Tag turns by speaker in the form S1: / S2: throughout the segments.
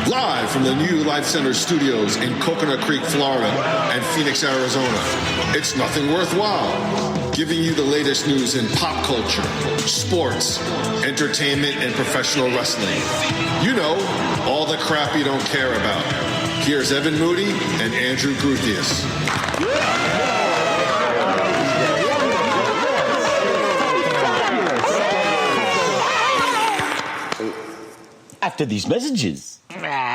S1: Live from the New Life Center studios in Coconut Creek, Florida, and Phoenix, Arizona, it's Nothing Worthwhile, giving you the latest news in pop culture, sports, entertainment, and professional wrestling. You know, all the crap you don't care about. Here's Evan Moody and Andrew Gruthius.
S2: After these messages.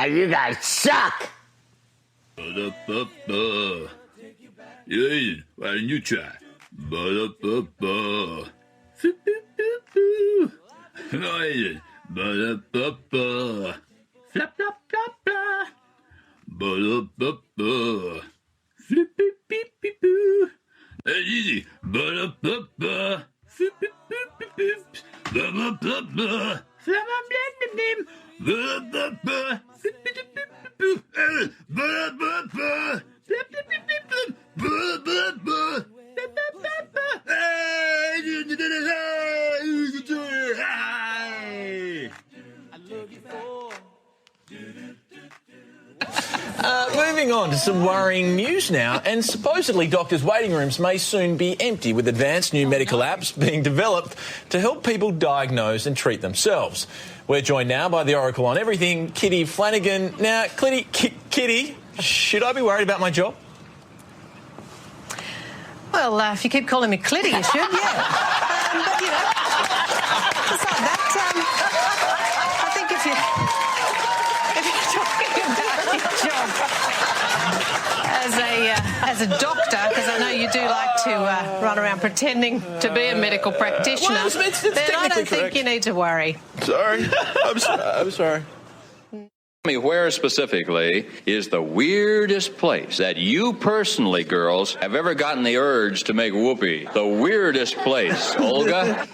S3: You guys suck!
S4: Yeah, why don't you try? Flap, flap, flap, flap. Flip, beep, beep, beep, boo. That's easy.
S5: Moving on to some worrying news now, and supposedly doctors' waiting rooms may soon be empty with advanced new medical apps being developed to help people diagnose and treat themselves. We're joined now by the Oracle on Everything, Kitty Flanagan. Now, Kitty, should I be worried about my job?
S6: Well, if you keep calling me Clitty, you should, yeah. But, you know, besides that, I think if you're talking about your job as a doctor, because I know you do like to run around pretending to be a medical practitioner,
S5: Well, it's
S6: then I don't
S5: correct.
S6: think you need to worry.
S5: Sorry. I'm sorry.
S7: Me, where specifically is the weirdest place that you personally, girls, have ever gotten the urge to make whoopee? The weirdest place, Olga?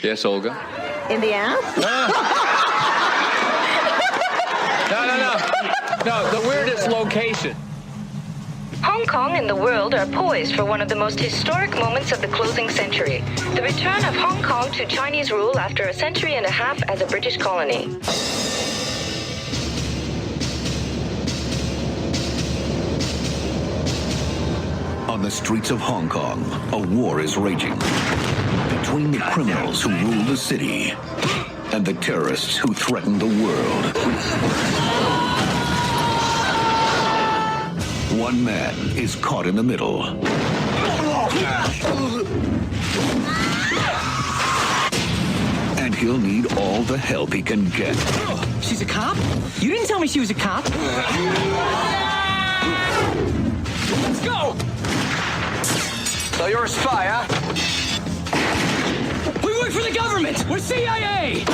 S7: Yes, Olga?
S8: In the ass?
S7: No, the weirdest location.
S9: Hong Kong and the world are poised for one of the most historic moments of the closing century. The return of Hong Kong to Chinese rule after a century and a half as a British colony.
S10: On the streets of Hong Kong, a war is raging between the criminals who rule the city and the terrorists who threaten the world. One man is caught in the middle. And he'll need all the help he can get.
S3: She's a cop? You didn't tell me she was a cop. Let's go!
S7: So you're a spy, huh?
S3: We work for the government! We're CIA!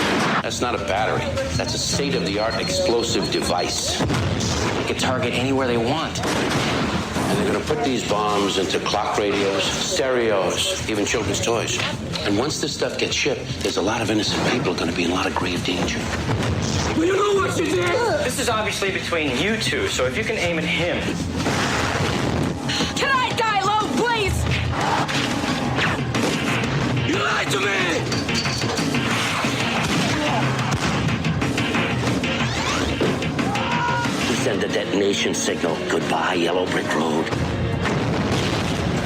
S11: That's not a battery. That's a state-of-the-art explosive device. They can target anywhere they want. And they're going to put these bombs into clock radios, stereos, even children's toys. And once this stuff gets shipped, there's a lot of innocent people going to be in a lot of grave danger.
S3: We don't know what you did!
S12: This is obviously between you two, so if you can aim at him.
S3: Can I die low, please? You lied to me!
S11: Send a detonation signal. Goodbye, Yellow Brick Road.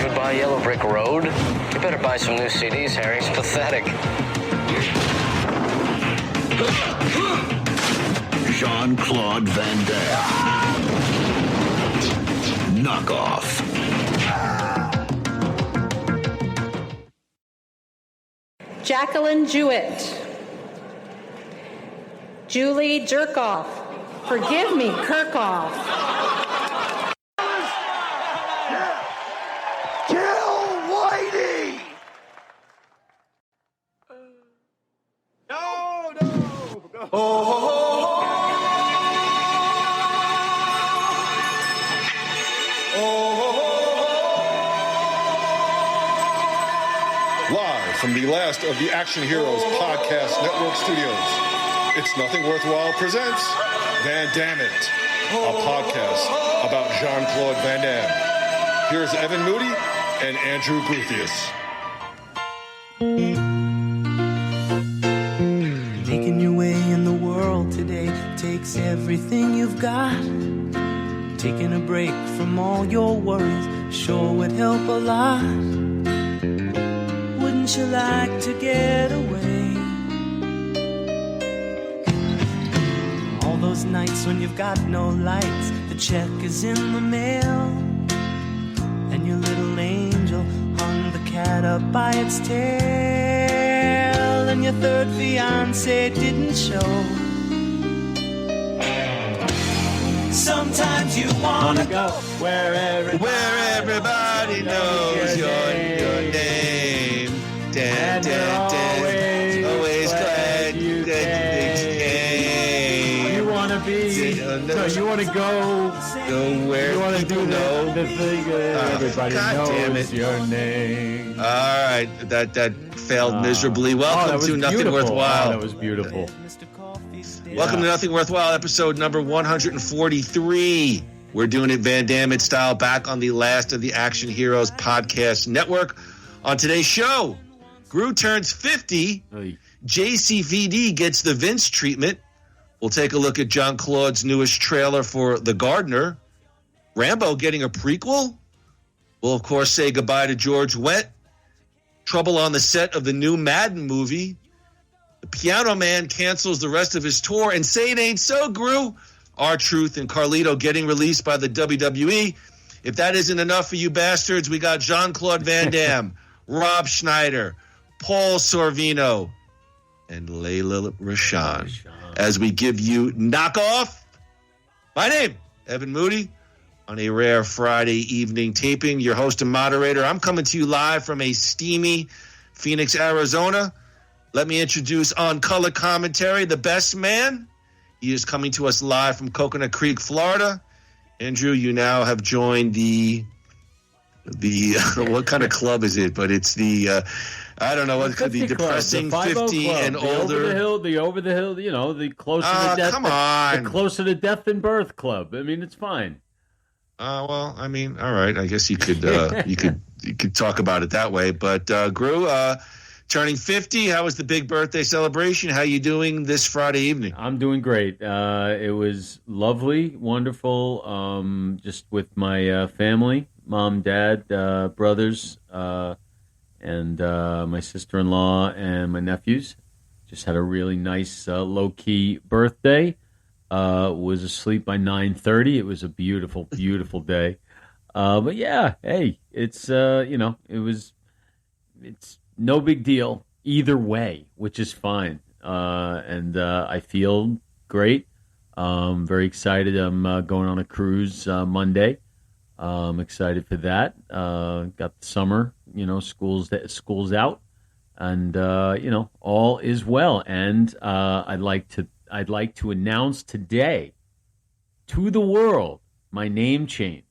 S12: Goodbye, Yellow Brick Road? You better buy some new CDs, Harry. It's pathetic.
S10: Jean-Claude Van Damme. Knockoff.
S8: Jacqueline Jewett. Julie Jerkoff. Forgive me, Kirkhoff.
S13: Kill Whitey! No! Oh.
S1: Live from the last of the Action Heroes Podcast Network studios, It's Nothing Worthwhile presents Van Dammit, a podcast about Jean-Claude Van Damme. Here's Evan Moody and Andrew Gruthius.
S14: everything you've got. Taking a break from all your worries sure would help a lot. Wouldn't you like to get away? All those nights when you've got no lights, the check is in the mail, and your little angel hung the cat up by its tail, and your third fiancé didn't show. Sometimes you wanna go where everybody knows your name. Dan, dan, dan. Always glad you came.
S15: You wanna be? So you wanna go
S14: where
S15: you wanna
S14: people
S15: do
S14: know
S15: the thing? Everybody
S14: God damn
S15: knows
S14: it.
S15: your name.
S14: All right, that failed miserably. Welcome
S15: that
S14: to
S15: was
S14: Nothing
S15: beautiful.
S14: Worthwhile.
S15: Oh, that was beautiful.
S14: Welcome to Nothing Worthwhile, episode number 143. We're doing it Van Damme style, back on the last of the Action Heroes podcast network. On today's show, Groo turns 50. JCVD gets the Vince treatment. We'll take a look at Jean-Claude's newest trailer for The Gardener. Rambo getting a prequel. We'll, of course, say goodbye to George Wendt. Trouble on the set of the new Madden movie. The Piano Man cancels the rest of his tour, and Say It Ain't So, Groo. R-Truth and Carlito getting released by the WWE. If that isn't enough for you bastards, we got Jean-Claude Van Damme, Rob Schneider, Paul Sorvino, and Lela Rochon as we give you Knockoff. My name, Evan Moody, on a rare Friday evening taping. Your host and moderator. I'm coming to you live from a steamy Phoenix, Arizona. Let me introduce on color commentary, the best man. He is coming to us live from Coconut Creek, Florida. Andrew, you now have joined the what kind of club is it? But it's the I don't know what the depressing
S15: Club, the
S14: 50
S15: Club,
S14: and
S15: the
S14: older.
S15: The over the hill, you know, the closer to death.
S14: Come on.
S15: The closer to death than birth club. I mean, it's fine.
S14: Well, I mean, all right. I guess you could you could talk about it that way. But Groo, turning 50, how was the big birthday celebration? How you doing this Friday evening?
S15: I'm doing great. It was lovely, wonderful, just with my family, mom, dad, brothers, and my sister-in-law and my nephews. Just had a really nice, low-key birthday. Was asleep by 9:30. It was a beautiful, beautiful day. But yeah, hey, it's, it's no big deal either way, which is fine. And I feel great. Very excited. I'm going on a cruise Monday. I'm excited for that. Got the summer, school's out, and all is well. And I'd like to announce today to the world my name change.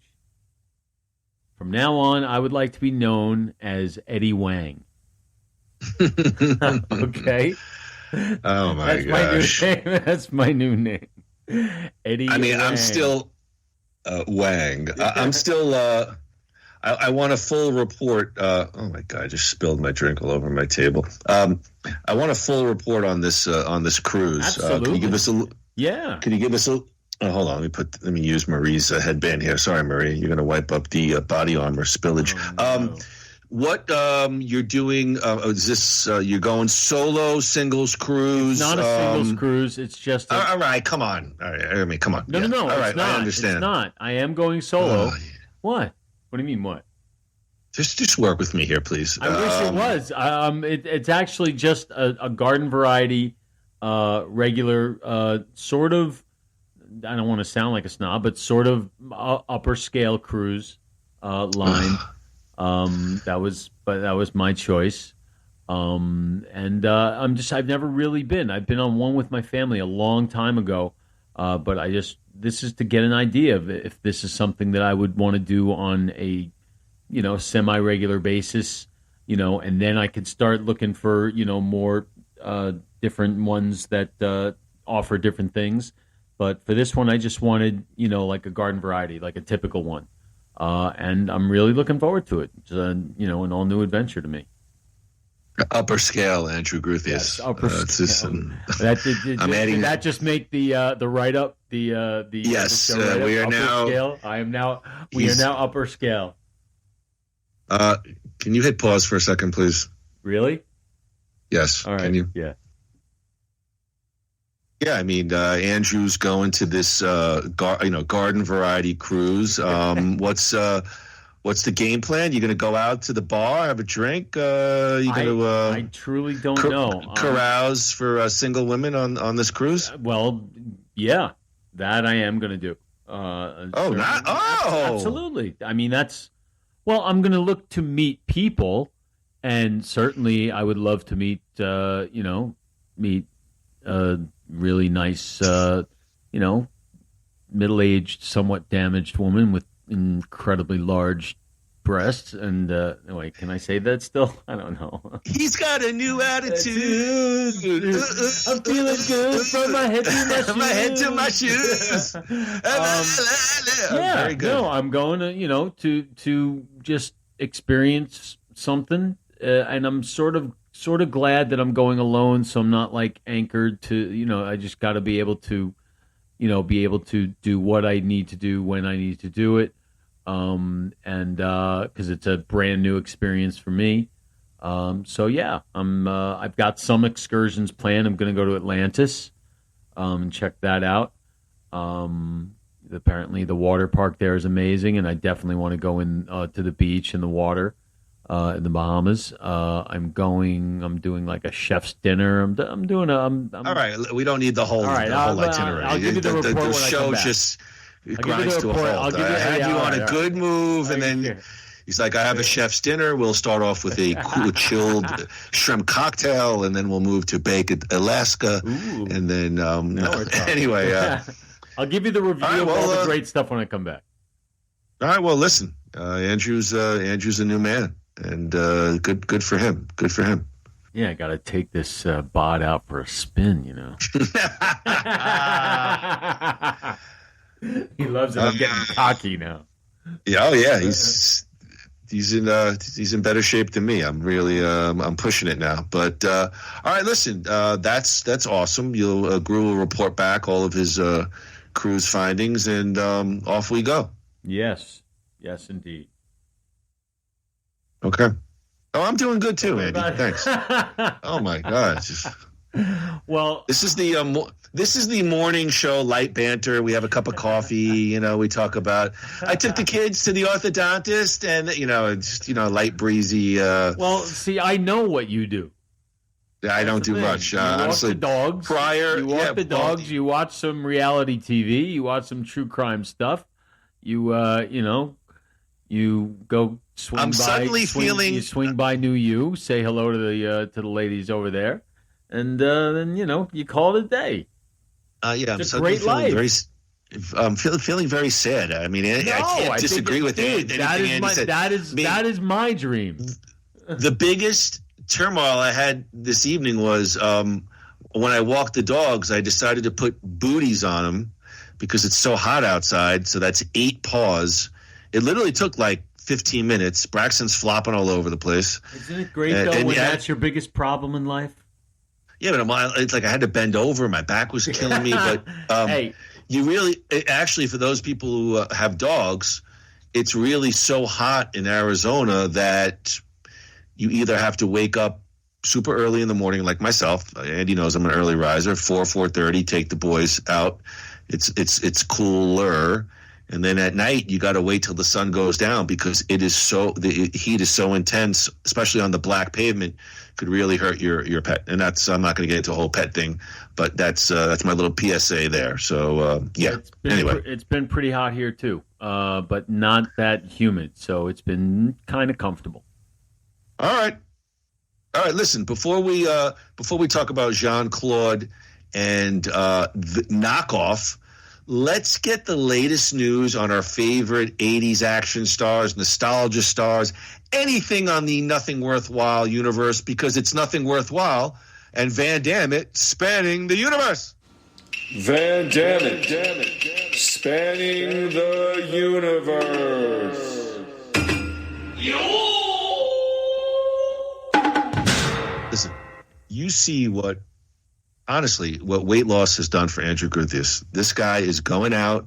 S15: From now on, I would like to be known as Eddie Wang. Okay.
S14: Oh my gosh.
S15: That's my new name. Eddie.
S14: I mean,
S15: Wang.
S14: I'm still Wang. I'm still. I want a full report. Oh my god! I just spilled my drink all over my table. I want a full report on this cruise.
S15: Absolutely.
S14: Can you give us a?
S15: Yeah.
S14: Can you give us a? Oh, hold on. Let me use Marie's headband here. Sorry, Marie. You're going to wipe up the body armor spillage.
S15: Oh, no.
S14: What you're doing? Is this you're going solo, singles cruise?
S15: It's not a singles cruise. It's just.
S14: All right, come on. All right, I mean, come on.
S15: No.
S14: All right,
S15: not.
S14: I understand.
S15: It's not. I am going solo. What? What do you mean? What?
S14: Just work with me here, please.
S15: I wish it was. It's actually just a garden variety, regular, sort of. I don't want to sound like a snob, but sort of upper scale cruise line. That was my choice. I've never really been. I've been on one with my family a long time ago. But this is to get an idea of if this is something that I would want to do on a, semi-regular basis, and then I could start looking for, more different ones that offer different things. But for this one, I just wanted, like a garden variety, like a typical one. And I'm really looking forward to it. It's, an all-new adventure to me.
S14: Upper scale, Andrew Gruthius.
S15: Yes, upper scale.
S14: I'm adding.
S15: Did that just make the write-up
S14: Yes,
S15: show write-up,
S14: we are
S15: upper
S14: now.
S15: Scale. I am now. We are now upper scale.
S14: Can you hit pause for a second, please?
S15: Really?
S14: Yes.
S15: All right.
S14: Can you?
S15: Yeah.
S14: Yeah, I mean, Andrew's going to this, garden variety cruise. What's the game plan? You going to go out to the bar, have a drink? You going to?
S15: I truly don't know.
S14: Carouse for single women on this cruise?
S15: Well, yeah, that I am going to do. Absolutely. I mean, I'm going to look to meet people, and certainly I would love to meet really nice, middle-aged, somewhat damaged woman with incredibly large breasts. And wait, can I say that still? I don't know.
S14: He's got a new attitude.
S15: I'm feeling good from my head to my shoes.
S14: My head to my shoes.
S15: Yeah,
S14: very good.
S15: No, I'm going to to just experience something, and I'm sort of glad that I'm going alone, so I'm not like anchored to, I just got to be able to do what I need to do when I need to do it. And because it's a brand new experience for me. So yeah, I've got some excursions planned. I'm going to go to Atlantis, and check that out. Apparently the water park there is amazing, and I definitely want to go in to the beach and the water. In the Bahamas, I'm doing like a chef's dinner. I'm
S14: all right. We don't need the whole itinerary.
S15: I'll give you the report when
S14: show
S15: I come back.
S14: Just grinds to a halt. I had you on a good move, and then he's like, "I have a chef's dinner. We'll start off with a chilled shrimp cocktail, and then we'll move to Bacon, Alaska, and then anyway."
S15: I'll give you the review of all the great stuff when I come back.
S14: All right. Well, listen, Andrew's a new man. And good for him. Good for him.
S15: Yeah, I got to take this bod out for a spin, He loves it. I'm getting cocky now.
S14: Yeah, oh yeah, he's in better shape than me. I'm really I'm pushing it now. But all right, listen, that's awesome. Groo will report back all of his cruise findings, and off we go.
S15: Yes, indeed.
S14: Okay. Oh, I'm doing good too, Andy. Thanks. Oh my God.
S15: Well,
S14: this is the morning show, light banter. We have a cup of coffee. We talk about. I took the kids to the orthodontist, and just light breezy.
S15: Well, see, I know what you do.
S14: I don't do much.
S15: You walk
S14: honestly,
S15: the dogs.
S14: You
S15: walk the dogs. You watch some reality TV. You watch some true crime stuff. You go. You swing by New You, say hello to the ladies over there, and then you call it a day.
S14: It's
S15: a great life.
S14: I'm feeling very sad. I mean, I can't disagree with anything Andy said.
S15: That is my dream.
S14: The biggest turmoil I had this evening was when I walked the dogs. I decided to put booties on them because it's so hot outside. So that's 8 paws. It literally took like 15 minutes. Braxton's flopping all over the place.
S15: Isn't it great, though, when that's your biggest problem in life?
S14: Yeah, but it's like I had to bend over. My back was killing me. But
S15: hey.
S14: Actually, for those people who have dogs, it's really so hot in Arizona that you either have to wake up super early in the morning, like myself. Andy knows I'm an early riser, 4:30, take the boys out. It's cooler. And then at night, you got to wait till the sun goes down because the heat is so intense, especially on the black pavement, could really hurt your pet. And I'm not going to get into a whole pet thing, but that's my little PSA there. So yeah.
S15: It's been pretty hot here too, but not that humid. So it's been kind of comfortable.
S14: All right. Listen, before we talk about Jean-Claude and the knockoff. Let's get the latest news on our favorite 80s action stars, nostalgia stars, anything on the Nothing Worthwhile universe, because it's Nothing Worthwhile and Van Dammit spanning the universe.
S1: Van Dammit, spanning the universe.
S14: Listen, you see what honestly, what weight loss has done for Andrew Guthius. This guy is going out.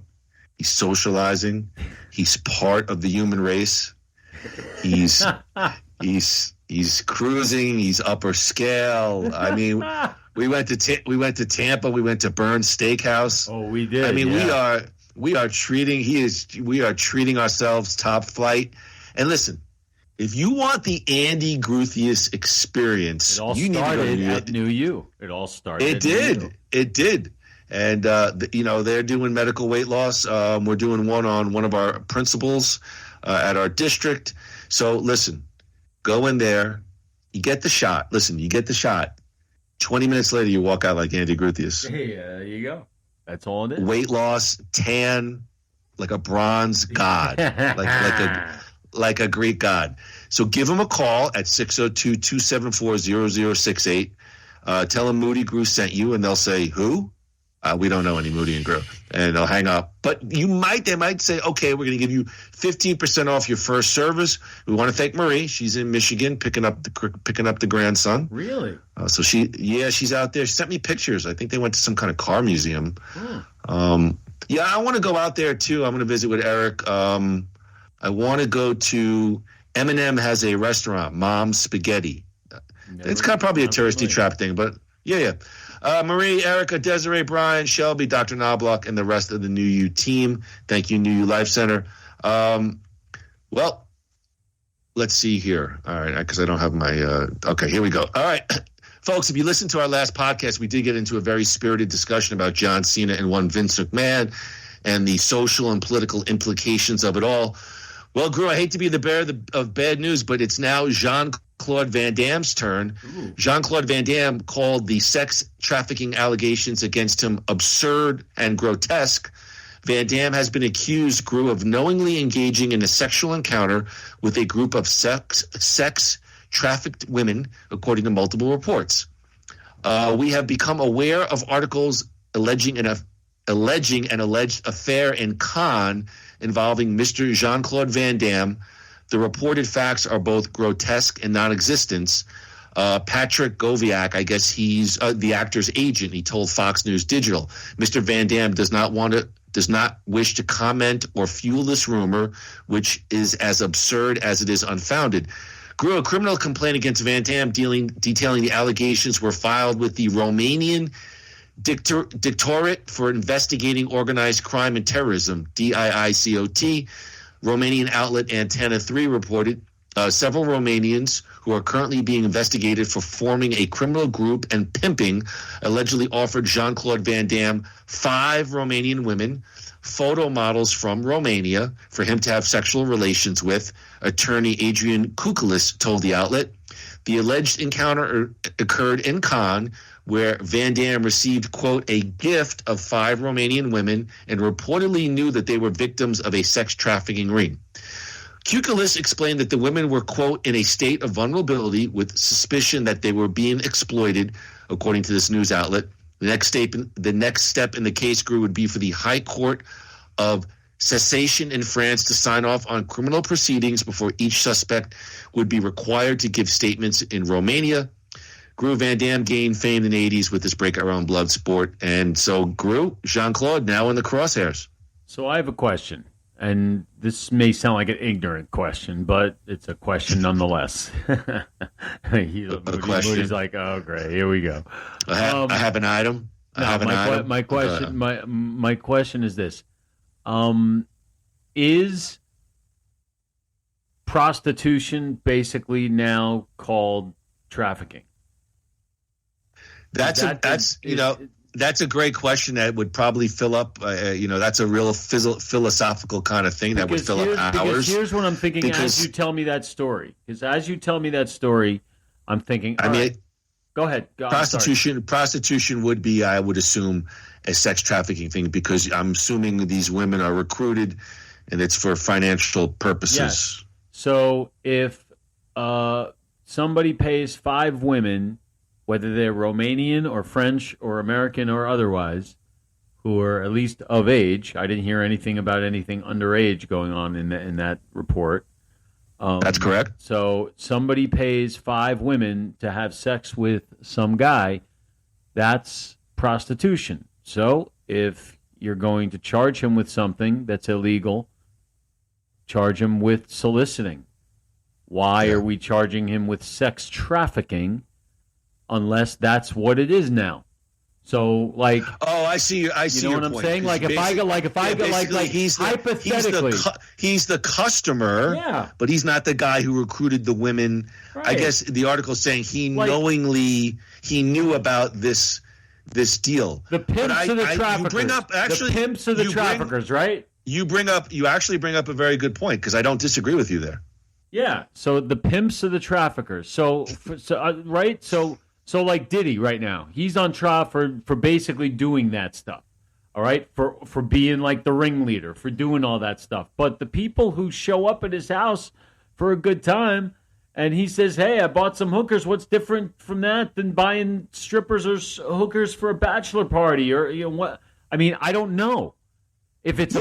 S14: He's socializing. He's part of the human race. He's cruising. He's upper scale. I mean, we went to Tampa. We went to Burns Steakhouse.
S15: Oh, we did.
S14: I mean, we are treating ourselves top flight. And listen, if you want the Andy Guthius experience, you need to go
S15: at New U. It all started.
S14: It did. It did. And they're doing medical weight loss. We're doing one on one of our principals at our district. So listen, go in there. You get the shot. Listen, you get the shot. 20 minutes later, you walk out like Andy Guthius.
S15: Hey, there you go. That's all it is.
S14: Weight loss, tan, like a bronze god, like a Greek god. So give him a call at 602-274-0068. Tell them Moody Groo sent you, and they'll say, who? We don't know any Moody and Groo. And they'll hang up. But they might say, okay, we're going to give you 15% off your first service. We want to thank Marie. She's in Michigan picking up the grandson.
S15: Really?
S14: So she's out there. She sent me pictures. I think they went to some kind of car museum. I want to go out there too. I'm going to visit with Eric. I want to go to Eminem has a restaurant, Mom's Spaghetti. It's kind of probably a touristy trap thing, but yeah. Marie, Erica, Desiree, Brian, Shelby, Dr. Knobloch, and the rest of the New U team. Thank you, New U Life Center. Well, let's see here. All right, because I don't have my okay, here we go. All right. Folks, if you listened to our last podcast, we did get into a very spirited discussion about John Cena and one Vince McMahon and the social and political implications of it all. Well, Groo, I hate to be the bearer of bad news, but it's now Jean-Claude Van Damme's turn. Ooh. Jean-Claude Van Damme called the sex trafficking allegations against him absurd and grotesque. Van Damme has been accused, Groo, of knowingly engaging in a sexual encounter with a group of sex trafficked women, according to multiple reports. We have become aware of articles alleging an alleged affair in Cannes involving Mr. Jean-Claude Van Damme. The reported facts are both grotesque and non-existent. Patrick Goviak, I guess he's the actor's agent, he told Fox News Digital, Mr. Van Damme does not wish to comment or fuel this rumor, which is as absurd as it is unfounded. Grew a criminal complaint against Van Damme detailing the allegations were filed with the Romanian Directorate for Investigating Organized Crime and Terrorism, DIICOT. Romanian outlet Antenna 3 reported several Romanians who are currently being investigated for forming a criminal group and pimping allegedly offered Jean-Claude Van Damme 5 Romanian women, photo models from Romania, for him to have sexual relations with, attorney Adrian Kukulis told the outlet. The alleged encounter occurred in Cannes, where Van Damme received, quote, a gift of 5 Romanian women and reportedly knew that they were victims of a sex trafficking ring. Kukulis explained that the women were, quote, in a state of vulnerability with suspicion that they were being exploited, according to this news outlet. The next step in the case, Grew, would be for the High Court of Cassation in France to sign off on criminal proceedings before each suspect would be required to give statements in Romania. Grew, Van Damme gained fame in the 80s with his Break Our Own Blood sport. And so, Grew, Jean-Claude, now in the crosshairs.
S15: So I have a question. And this may sound like an ignorant question, but it's a question nonetheless. Moody's like, oh, great, here we go.
S14: I have an item.
S15: My question is this. Is prostitution basically now called trafficking?
S14: That's a great question that would probably fill up. That's a real philosophical kind of thing that would fill up hours.
S15: Because here's what I'm thinking as you tell me that story. Because as you tell me that story, I'm thinking. Go ahead.
S14: Prostitution would be, I would assume, a sex trafficking thing, because I'm assuming these women are recruited, and it's for financial purposes.
S15: Yes. So if somebody pays 5 women, whether they're Romanian or French or American or otherwise, who are at least of age. I didn't hear anything about anything underage going on in that report.
S14: That's correct.
S15: So somebody pays 5 women to have sex with some guy. that's prostitution. So if you're going to charge him with something that's illegal, charge him with soliciting. Why are we charging him with sex trafficking unless that's what it is now? So, like,
S14: I see what
S15: I'm saying. Like, if I go, hypothetically,
S14: he's the customer, but he's not the guy who recruited the women. Right. I guess the article is saying he knew about this deal.
S15: The pimps of the traffickers.
S14: You bring up
S15: the pimps of the traffickers, right?
S14: You actually bring up a very good point because I don't disagree with you there.
S15: Yeah. So the pimps of the traffickers. So right. So like Diddy right now, he's on trial for basically doing that stuff. All right, for being like the ringleader, for doing all that stuff. But the people who show up at his house for a good time, and he says, "Hey, I bought some hookers. What's different from that than buying strippers or hookers for a bachelor party?" Or what? I mean, I don't know. If it's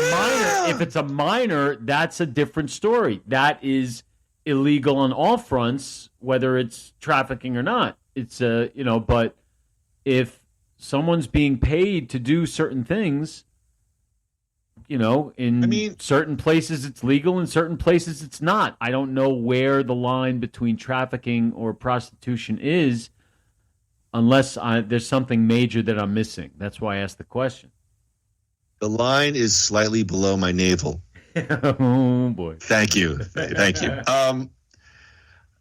S15: a minor, that's a different story. That is illegal on all fronts, whether it's trafficking or not. It's but if someone's being paid to do certain things, certain places it's legal, in certain places it's not. I don't know where the line between trafficking or prostitution is, unless there's something major that I'm missing. That's why I asked the question.
S14: The line is slightly below my navel.
S15: Oh boy!
S14: Thank you.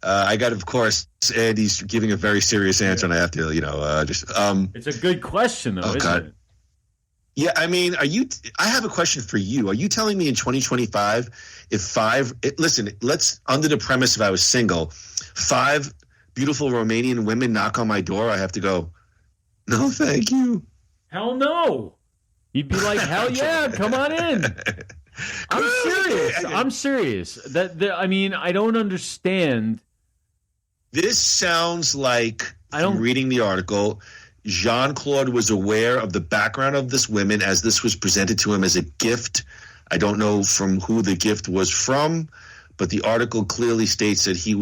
S14: I got, of course, Andy's giving a very serious answer, and I have to,
S15: it's a good question, though, isn't it?
S14: Yeah, I mean, I have a question for you. Are you telling me in 2025, let's, under the premise if I was single, 5 beautiful Romanian women knock on my door, I have to go, no, thank you.
S15: Hell no. You'd be like, hell yeah, come on in. I'm serious. I don't understand.
S14: This sounds like, from reading the article, Jean-Claude was aware of the background of this woman as this was presented to him as a gift. I don't know from who the gift was from, but the article clearly states that he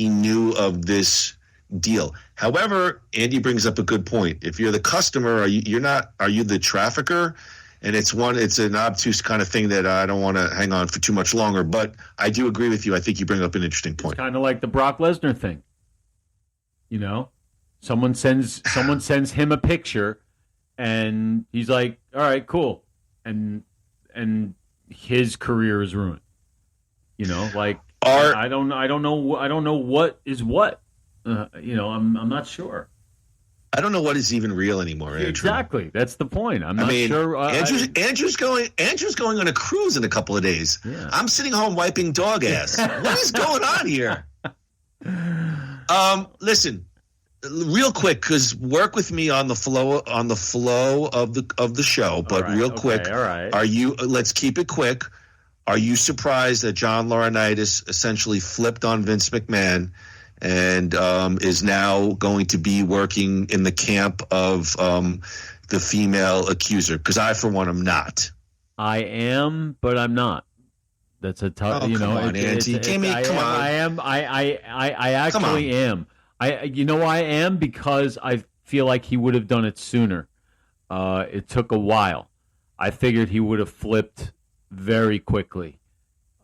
S14: knew of this deal. However, Andy brings up a good point. If you're the customer, are you the trafficker? And it's an obtuse kind of thing that I don't want to hang on for too much longer. But I do agree with you. I think you bring up an interesting point.
S15: It's kind of like the Brock Lesnar thing. Someone sends him a picture, and he's like, "All right, cool," and his career is ruined. I don't know what is what. I'm not sure.
S14: I don't know what is even real anymore, Andrew.
S15: Exactly. That's the point. I'm not sure.
S14: Andrew's going on a cruise in a couple of days. Yeah. I'm sitting home wiping dog ass. What is going on here? Listen, real quick, because work with me on the flow of the show. But quick,
S15: all right.
S14: Let's keep it quick. Are you surprised that John Laurinaitis essentially flipped on Vince McMahon and is now going to be working in the camp of the female accuser? Because I, for one, am not.
S15: I am, but I'm not. That's a tough.
S14: Come on, Andy. Come on.
S15: I am. I actually am. I am because I feel like he would have done it sooner. It took a while. I figured he would have flipped very quickly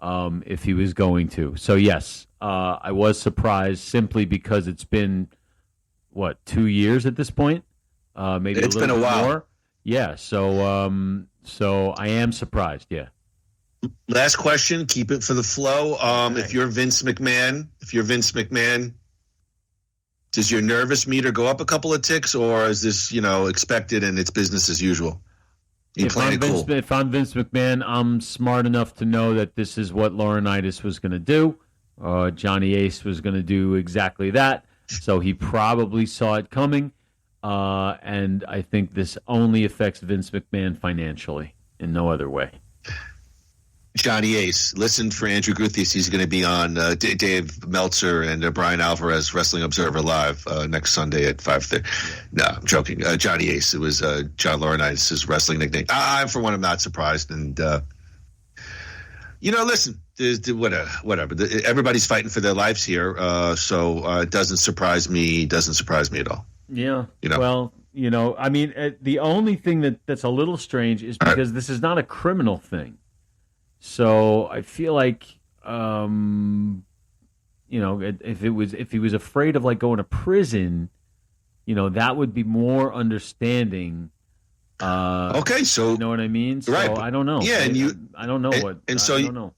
S15: if he was going to. So yes. I was surprised simply because it's been, 2 years at this point? Maybe
S14: it's
S15: a little
S14: been a while.
S15: More. Yeah, so I am surprised, yeah.
S14: Last question, keep it for the flow. If you're Vince McMahon, does your nervous meter go up a couple of ticks, or is this, expected and it's business as usual?
S15: If I'm Vince McMahon, I'm smart enough to know that this is what Laurinaitis was going to do. Johnny Ace was going to do exactly that, so he probably saw it coming, and I think this only affects Vince McMahon financially in no other way.
S14: Johnny Ace, listen for Andrew Guthies. He's going to be on Dave Meltzer and Brian Alvarez Wrestling Observer Live next Sunday at 5:30. No, I'm joking. Johnny Ace, it was John Laurinaitis' wrestling nickname. I, for one, am not surprised, and listen. whatever. Everybody's fighting for their lives here, so it doesn't surprise me. Doesn't surprise me at all.
S15: Yeah.
S14: You know?
S15: Well, I mean, the only thing that's a little strange is because this is not a criminal thing. So I feel like, if he was afraid of like going to prison, that would be more understanding.
S14: Okay, so
S15: you know what I mean? So
S14: right,
S15: I don't know.
S14: Yeah,
S15: I don't know what.
S14: And so
S15: I don't know.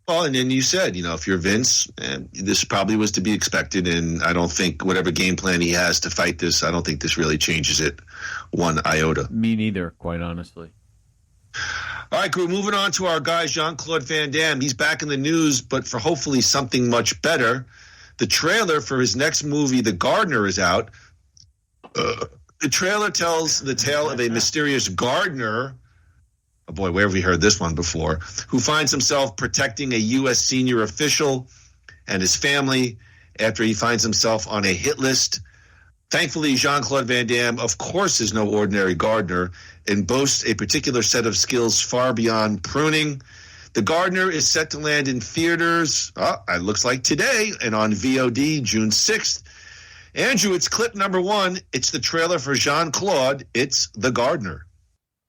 S14: Well, and then you said, if you're Vince, and this probably was to be expected, and I don't think whatever game plan he has to fight this, I don't think this really changes it one iota.
S15: Me neither, quite honestly.
S14: All right, Groo, moving on to our guy, Jean-Claude Van Damme. He's back in the news, but for hopefully something much better. The trailer for his next movie, The Gardener, is out. The trailer tells the tale of a mysterious gardener, oh boy, where have we heard this one before, who finds himself protecting a U.S. senior official and his family after he finds himself on a hit list. Thankfully, Jean-Claude Van Damme, of course, is no ordinary gardener and boasts a particular set of skills far beyond pruning. The Gardener is set to land in theaters, it looks like today, and on VOD June 6th. Andrew, it's clip number 1. It's the trailer for Jean-Claude. It's The Gardener.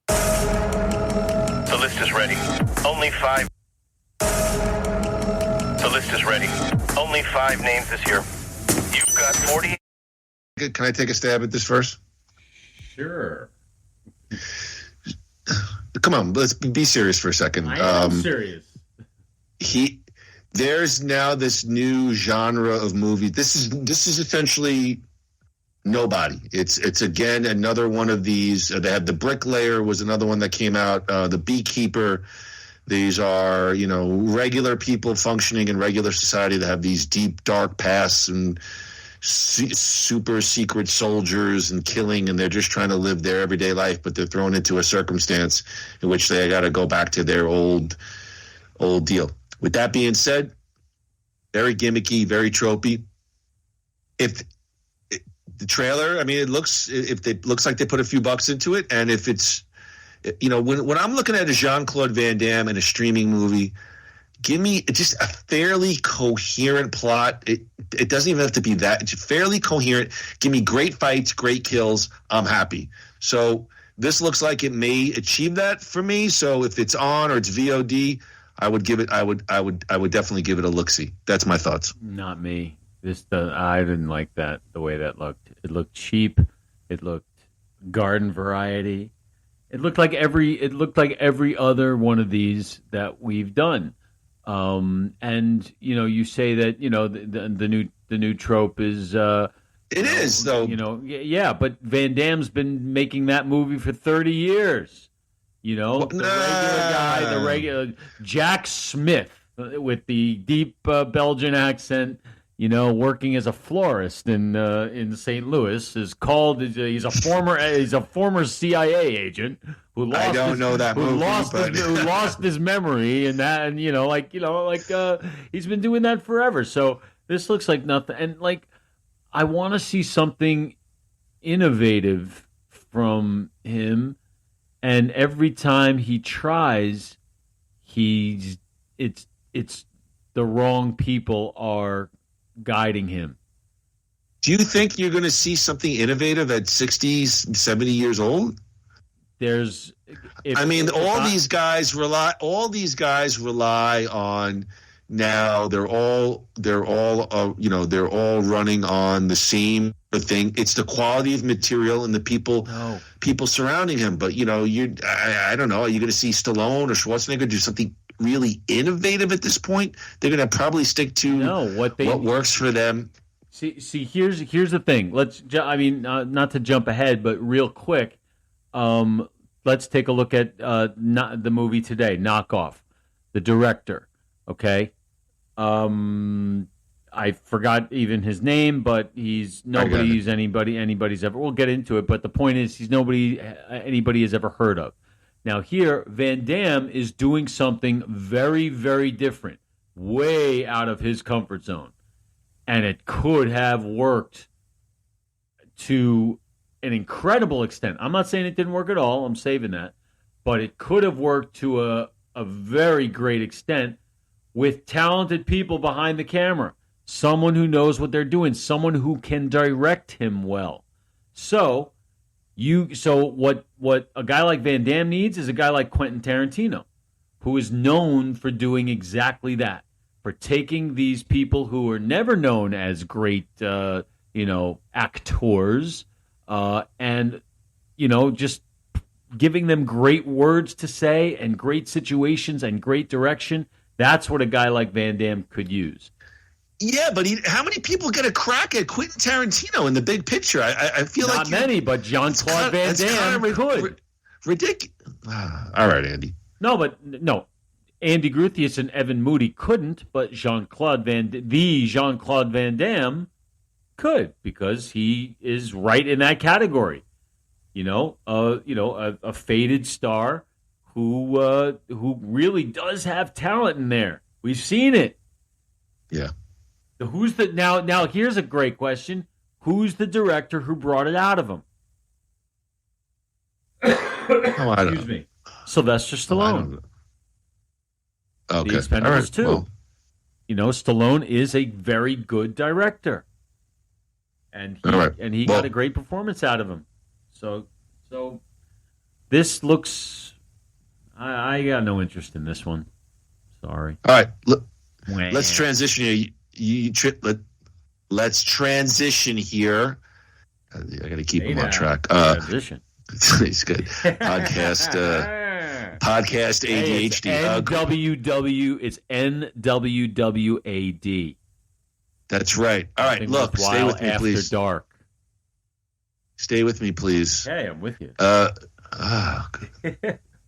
S16: The list is ready. Only 5. The list is ready. Only 5 names this year. You've got 40.
S14: Can I take a stab at this first?
S15: Sure.
S14: Come on, let's be serious for a second.
S15: I am serious.
S14: There's now this new genre of movie. This is essentially nobody. It's again another one of these. They had The Bricklayer was another one that came out. The Beekeeper. These are regular people functioning in regular society that have these deep dark pasts and super secret soldiers and killing, and they're just trying to live their everyday life, but they're thrown into a circumstance in which they got to go back to their old deal. With that being said, very gimmicky, very tropey. If the trailer, it looks like they put a few bucks into it, and if it's, when I'm looking at a Jean-Claude Van Damme in a streaming movie, give me just a fairly coherent plot. It doesn't even have to be that. It's fairly coherent. Give me great fights, great kills. I'm happy. So this looks like it may achieve that for me. So if it's on or it's VOD, I would definitely give it a look-see. That's my thoughts.
S15: Not me. I didn't like that, the way that looked. It looked cheap. It looked garden variety. It looked like every other one of these that we've done. And you say that the new trope is
S14: it is though.
S15: Yeah, but Van Damme's been making that movie for 30 years. The regular Jack Smith with the deep Belgian accent, working as a florist in St. Louis is called. He's a former CIA agent who lost his memory, and he's been doing that forever. So this looks like nothing, and I want to see something innovative from him. And every time he tries, it's the wrong people are guiding him.
S14: Do you think you're going to see something innovative at 60, 70 years old? These guys rely on now. They're all running on the same thing. It's the quality of material and the people surrounding him. But I don't know. Are you going to see Stallone or Schwarzenegger do something really innovative at this point? They're going to probably stick to what works for them.
S15: See, here's the thing. Not to jump ahead, but real quick, let's take a look at the movie today, Knock Off. The director, okay. I forgot even his name, but he's anybody's ever. We'll get into it, but the point is, he's nobody anybody has ever heard of. Now here, Van Damme is doing something very, very different, way out of his comfort zone, and it could have worked to an incredible extent. I'm not saying it didn't work at all. I'm saving that, but it could have worked to a very great extent. with talented people behind the camera, someone who knows what they're doing, someone who can direct him well. So what a guy like Van Damme needs is a guy like Quentin Tarantino, who is known for doing exactly that, for taking these people who are never known as great, actors, and just giving them great words to say and great situations and great direction. That's what a guy like Van Damme could use.
S14: Yeah, but how many people get a crack at Quentin Tarantino in the big picture? I feel
S15: not many, but Jean-Claude Van Damme could.
S14: Ridiculous. All right, Andy.
S15: No, Andy Gruthius and Evan Moody couldn't, but Jean-Claude Van Damme could, because he is right in that category. A faded star who really does have talent in there. We've seen it.
S14: Yeah.
S15: Who's the now? Here's a great question: who's the director who brought it out of him? Excuse me, Sylvester Stallone.
S14: Okay.
S15: The Expendables 2. Well. Stallone is a very good director, and he got a great performance out of him. So this looks. I got no interest in this one. Sorry.
S14: All right, let's transition here. Let's transition here. I got to keep him on track.
S15: Transition.
S14: He's good. Podcast ADHD.
S15: It's NWWAD.
S14: That's right. All right, look, stay with me, please.
S15: After dark.
S14: Stay with me, please.
S15: Hey, I'm with you.
S14: Are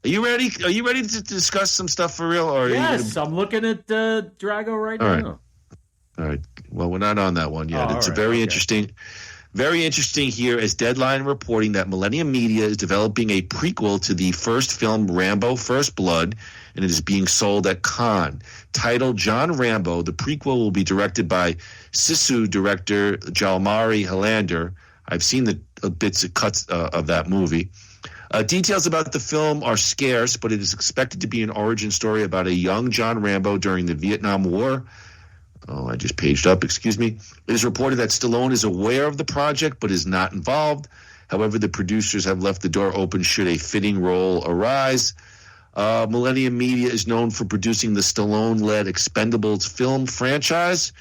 S14: you ready? Are you ready to discuss some stuff for real? Or
S15: yes, I'm looking at Drago right now.
S14: All right. Well, we're not on that one yet. It's very interesting here, as Deadline reporting that Millennium Media is developing a prequel to the first film, Rambo: First Blood, and it is being sold at Cannes. Titled John Rambo, the prequel will be directed by Sisu director Jalmari Helander. I've seen the bits and cuts of that movie. Details about the film are scarce, but it is expected to be an origin story about a young John Rambo during the Vietnam War. Oh, I just paged up, excuse me. It is reported that Stallone is aware of the project but is not involved. However, the producers have left the door open should a fitting role arise. Millennium Media is known for producing the Stallone-led Expendables film franchise.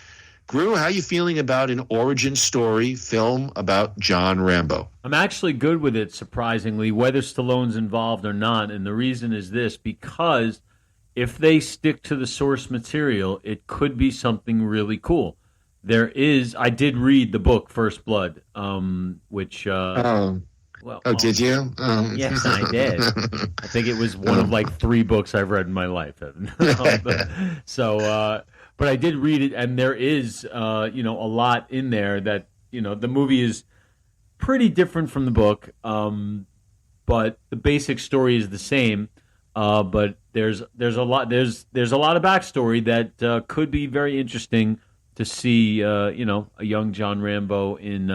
S14: Groo, how are you feeling about an origin story film about John Rambo?
S15: I'm actually good with it, surprisingly, whether Stallone's involved or not. And the reason is this, because if they stick to the source material, it could be something really cool. I did read the book First Blood, which...
S14: did you?
S15: Yes, I did. I think it was one of like 3 books I've read in my life. But I did read it, and there is, a lot in there that, the movie is pretty different from the book, but the basic story is the same. But there's a lot of backstory that could be very interesting to see. A young John Rambo in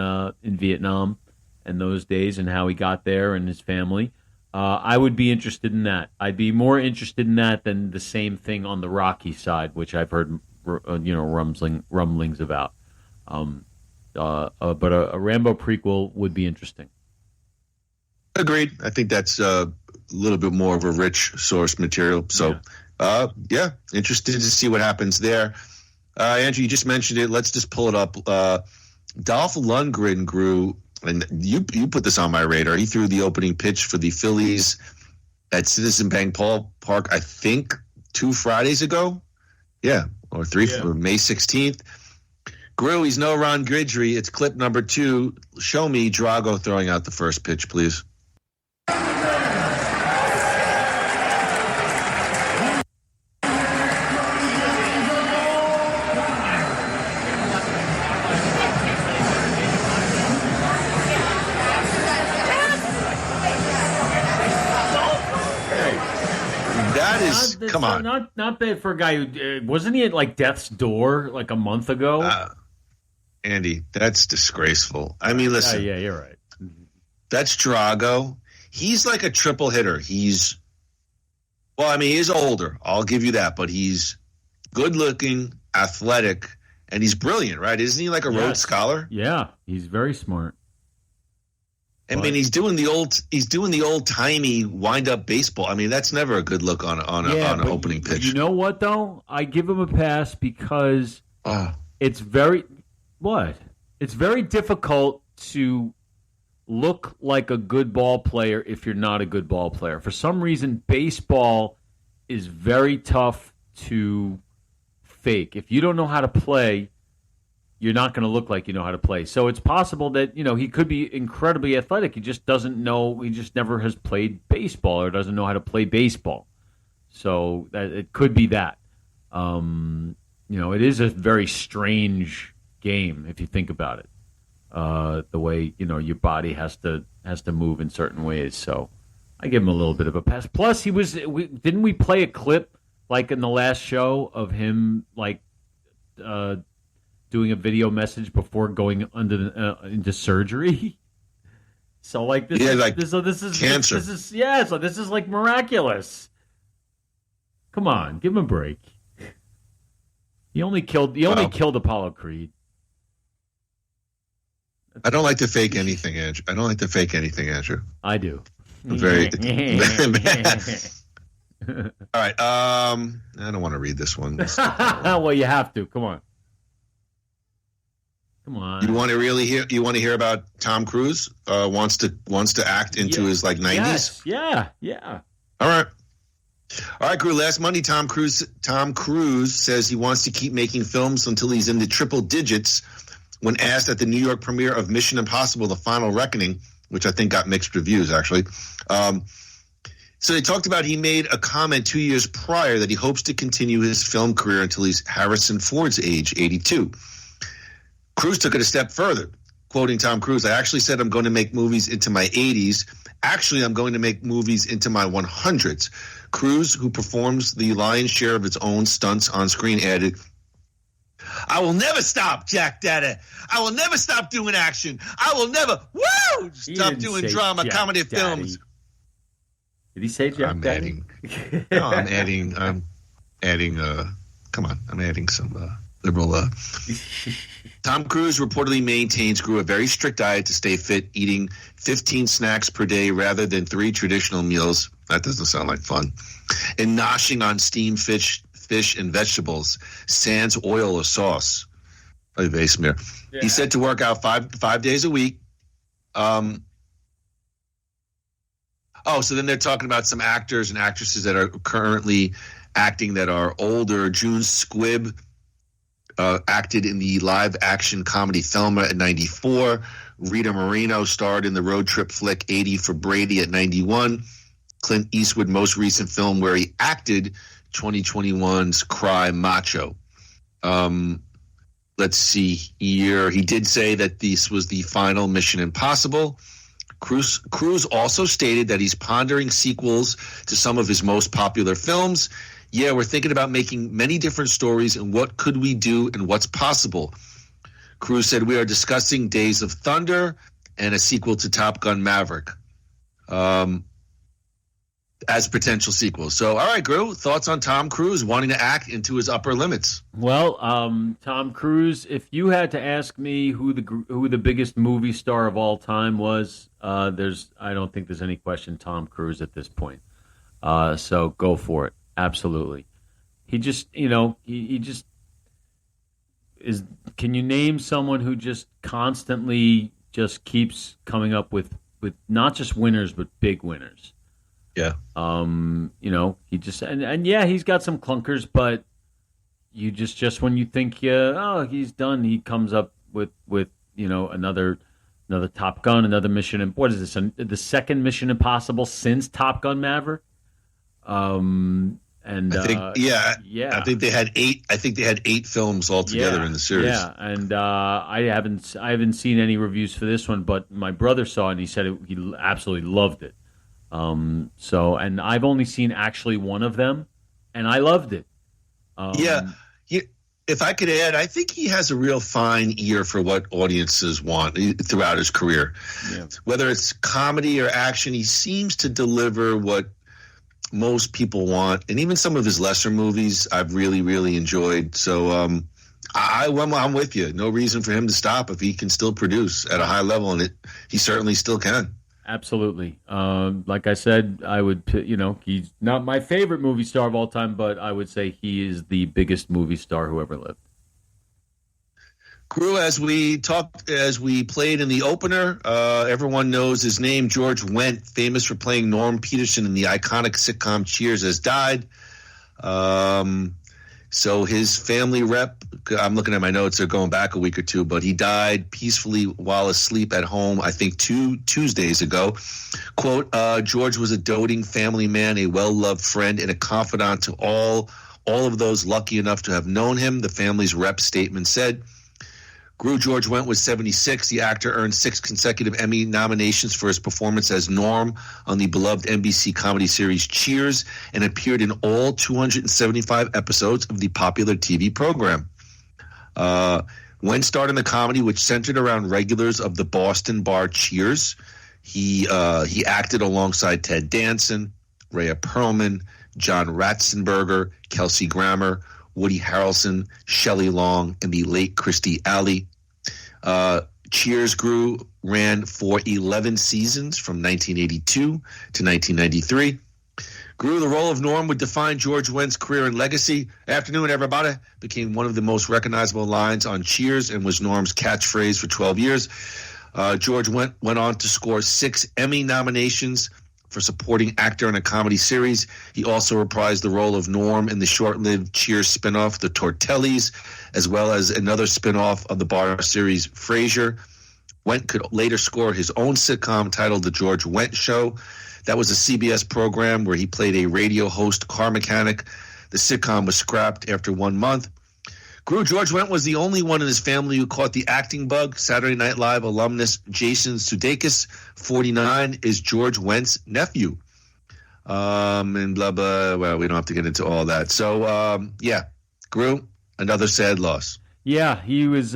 S15: Vietnam and those days, and how he got there and his family. I would be interested in that. I'd be more interested in that than the same thing on the Rocky side, which I've heard rumblings about. But a Rambo prequel would be interesting.
S14: Agreed. I think that's a little bit more of a rich source material. So, interested to see what happens there. Andrew, you just mentioned it. Let's just pull it up. Dolph Lundgren grew, and you put this on my radar. He threw the opening pitch for the Phillies at Citizen Bank Park, I think 2 Fridays ago. Yeah, or 3, May 16th. Groo, he's no Ron Guidry. It's clip number 2. Show me Drago throwing out the first pitch, please. Come on.
S15: Not bad for a guy who wasn't he at like death's door like a month ago?
S14: Andy, that's disgraceful. I mean, listen.
S15: Yeah, you're right.
S14: That's Drago. He's like a triple hitter. He is older. I'll give you that, but he's good-looking, athletic, and he's brilliant, right? Isn't he like a Rhodes Scholar?
S15: Yeah, he's very smart.
S14: I mean, he's doing the old timey wind up baseball. I mean, that's never a good look on an opening pitch.
S15: You know what though? I give him a pass because it's very difficult to look like a good ball player if you're not a good ball player. For some reason, baseball is very tough to fake. If you don't know how to play, you're not going to look like you know how to play. So it's possible that, he could be incredibly athletic. He just doesn't know. He just never has played baseball or doesn't know how to play baseball. So it could be that. It is a very strange game if you think about it. The way, your body has to move in certain ways. So I give him a little bit of a pass. Plus, didn't we play a clip like in the last show of him doing a video message before going into surgery? So this is
S14: cancer.
S15: So this is like miraculous. Come on, give him a break. He only killed Apollo Creed.
S14: I don't like to fake anything, Andrew.
S15: I do.
S14: Very. All right. I don't want to read this one.
S15: Well, you have to. Come on.
S14: You want to really hear? You want to hear about Tom Cruise? Wants to act into his 90s.
S15: Yes. Yeah.
S14: All right, Groo. Last Monday, Tom Cruise says he wants to keep making films until he's in the triple digits. When asked at the New York premiere of Mission Impossible: The Final Reckoning, which I think got mixed reviews, actually. So they talked about he made a comment 2 years prior that he hopes to continue his film career until he's Harrison Ford's age, 82. Cruise took it a step further, quoting Tom Cruise, "I actually said I'm going to make movies into my 80s. Actually, I'm going to make movies into my 100s. Cruise, who performs the lion's share of its own stunts on screen, added, "I will never stop, Jack Daddy. I will never stop doing action. I will never stop doing drama, comedy films."
S15: Did he say Jack Daddy?
S14: I'm adding some liberal. Tom Cruise reportedly maintains a very strict diet to stay fit, eating 15 snacks per day rather than 3 traditional meals. That doesn't sound like fun. And noshing on steamed fish and vegetables, sans oil or sauce. Yeah. He's said to work out five days a week. So then they're talking about some actors and actresses that are currently acting that are older. June Squibb acted in the live-action comedy Thelma at 94. Rita Moreno starred in the road trip flick 80 for Brady at 91. Clint Eastwood's most recent film where he acted, 2021's Cry Macho. Let's see here. He did say that this was the final Mission Impossible. Cruise also stated that he's pondering sequels to some of his most popular films. Yeah, we're thinking about making many different stories and what could we do and what's possible. Cruise said we are discussing Days of Thunder and a sequel to Top Gun Maverick as potential sequels. So, all right, Groo, thoughts on Tom Cruise wanting to act into his upper limits?
S15: Well, Tom Cruise, if you had to ask me who the biggest movie star of all time was, I don't think there's any question Tom Cruise at this point. So go for it. Absolutely. He just, he just is. Can you name someone who just constantly just keeps coming up with not just winners, but big winners?
S14: Yeah.
S15: He just, and yeah, he's got some clunkers, but you just when you think, he's done, he comes up with another Top Gun, another Mission. And what is this? The second Mission Impossible since Top Gun Maverick? And
S14: I think they had 8. I think they had 8 films altogether in the series.
S15: Yeah, and I haven't seen any reviews for this one, but my brother saw it and he said he absolutely loved it. And I've only seen actually one of them, and I loved it.
S14: If I could add, I think he has a real fine ear for what audiences want throughout his career. Yeah. Whether it's comedy or action, he seems to deliver what most people want, and even some of his lesser movies I've really, really enjoyed. So I'm with you. No reason for him to stop if he can still produce at a high level, and he certainly still can.
S15: Absolutely. Like I said, I would, he's not my favorite movie star of all time, but I would say he is the biggest movie star who ever lived.
S14: Groo, as we played in the opener, everyone knows his name. George Wendt, famous for playing Norm Peterson in the iconic sitcom Cheers, has died. So his family rep, I'm looking at my notes, they're going back a week or two, but he died peacefully while asleep at home, I think 2 Tuesdays ago. Quote, George was a doting family man, a well-loved friend, and a confidant to all of those lucky enough to have known him, the family's rep statement said. Groo, George Wendt was 76. The actor earned 6 consecutive Emmy nominations for his performance as Norm on the beloved NBC comedy series Cheers, and appeared in all 275 episodes of the popular TV program. Wendt starred in the comedy, which centered around regulars of the Boston bar Cheers. He acted alongside Ted Danson, Rhea Perlman, John Ratzenberger, Kelsey Grammer, Woody Harrelson, Shelley Long, and the late Kirstie Alley. Cheers ran for 11 seasons from 1982 to 1993. Groo, the role of Norm would define George Wendt's career and legacy. Afternoon, everybody became one of the most recognizable lines on Cheers and was Norm's catchphrase for 12 years. George Wendt went on to score 6 Emmy nominations for supporting actor in a comedy series. He also reprised the role of Norm in the short-lived Cheers spinoff, The Tortellis, as well as another spinoff of the bar series, Frasier. Wendt could later score his own sitcom titled The George Wendt Show. That was a CBS program where he played a radio host car mechanic. The sitcom was scrapped after 1 month. Groo, George Wendt was the only one in his family who caught the acting bug. Saturday Night Live alumnus Jason Sudeikis, 49, is George Wendt's nephew. And blah, blah. Well, we don't have to get into all that. So, yeah, Groo, another sad loss.
S15: Yeah, he was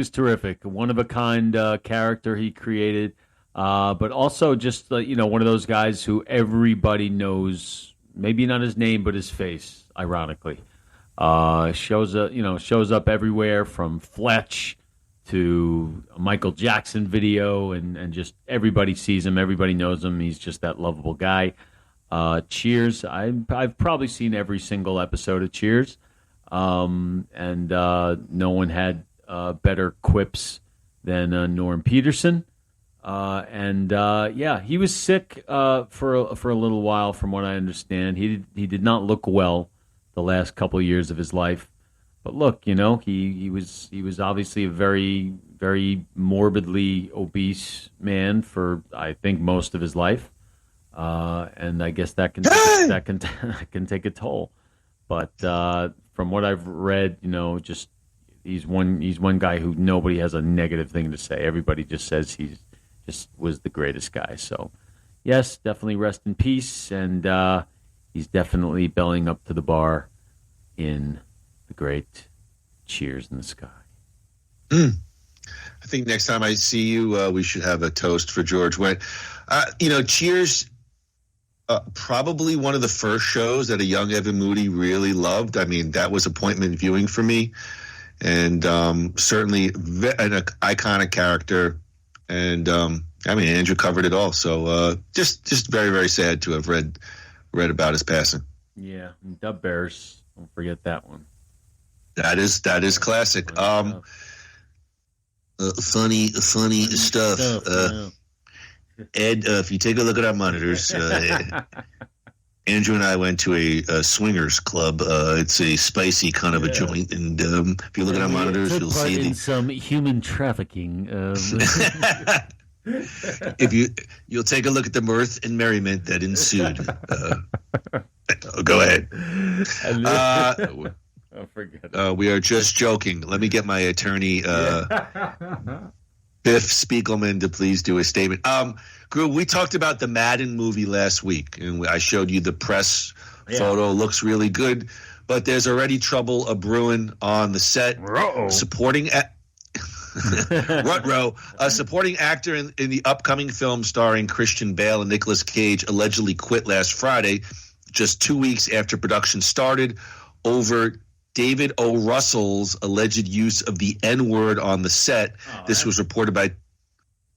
S15: terrific. One of a kind character he created, but also just one of those guys who everybody knows. Maybe not his name, but his face. Ironically, shows up everywhere from Fletch to a Michael Jackson video, and just everybody sees him. Everybody knows him. He's just that lovable guy. Cheers. I've probably seen every single episode of Cheers. And no one had better quips than Norm Peterson. He was sick for a little while, from what I understand. He did not look well the last couple of years of his life. But look, he was obviously a very, very morbidly obese man for, I think, most of his life. And I guess that can take a toll. But from what I've read, just he's one guy who nobody has a negative thing to say. Everybody just says he just was the greatest guy. So, yes, definitely rest in peace, and he's definitely bellying up to the bar in the great Cheers in the Sky.
S14: I think next time I see you, we should have a toast for George Wendt. Cheers. Probably one of the first shows that a young Evan Moody really loved. I mean, that was appointment viewing for me, and certainly an iconic character. And Andrew covered it all. So just very, very sad to have read about his passing.
S15: Yeah, and Dub Bears. Don't forget that one.
S14: That is classic. Funny stuff.
S15: Yeah.
S14: Ed, if you take a look at our monitors, Andrew and I went to a swingers club. It's a spicy kind of a joint, and if you look at our monitors, you'll see
S15: some human trafficking.
S14: If you'll take a look at the mirth and merriment that ensued. Go ahead.
S15: Forget.
S14: We are just joking. Let me get my attorney. Biff Spiegelman to please do a statement. Groo, we talked about the Madden movie last week, and I showed you the press photo. Looks really good, but there's already trouble brewing on the set. Supporting a supporting actor in the upcoming film starring Christian Bale and Nicolas Cage allegedly quit last Friday just 2 weeks after production started over David O. Russell's alleged use of the N-word on the set. This was reported by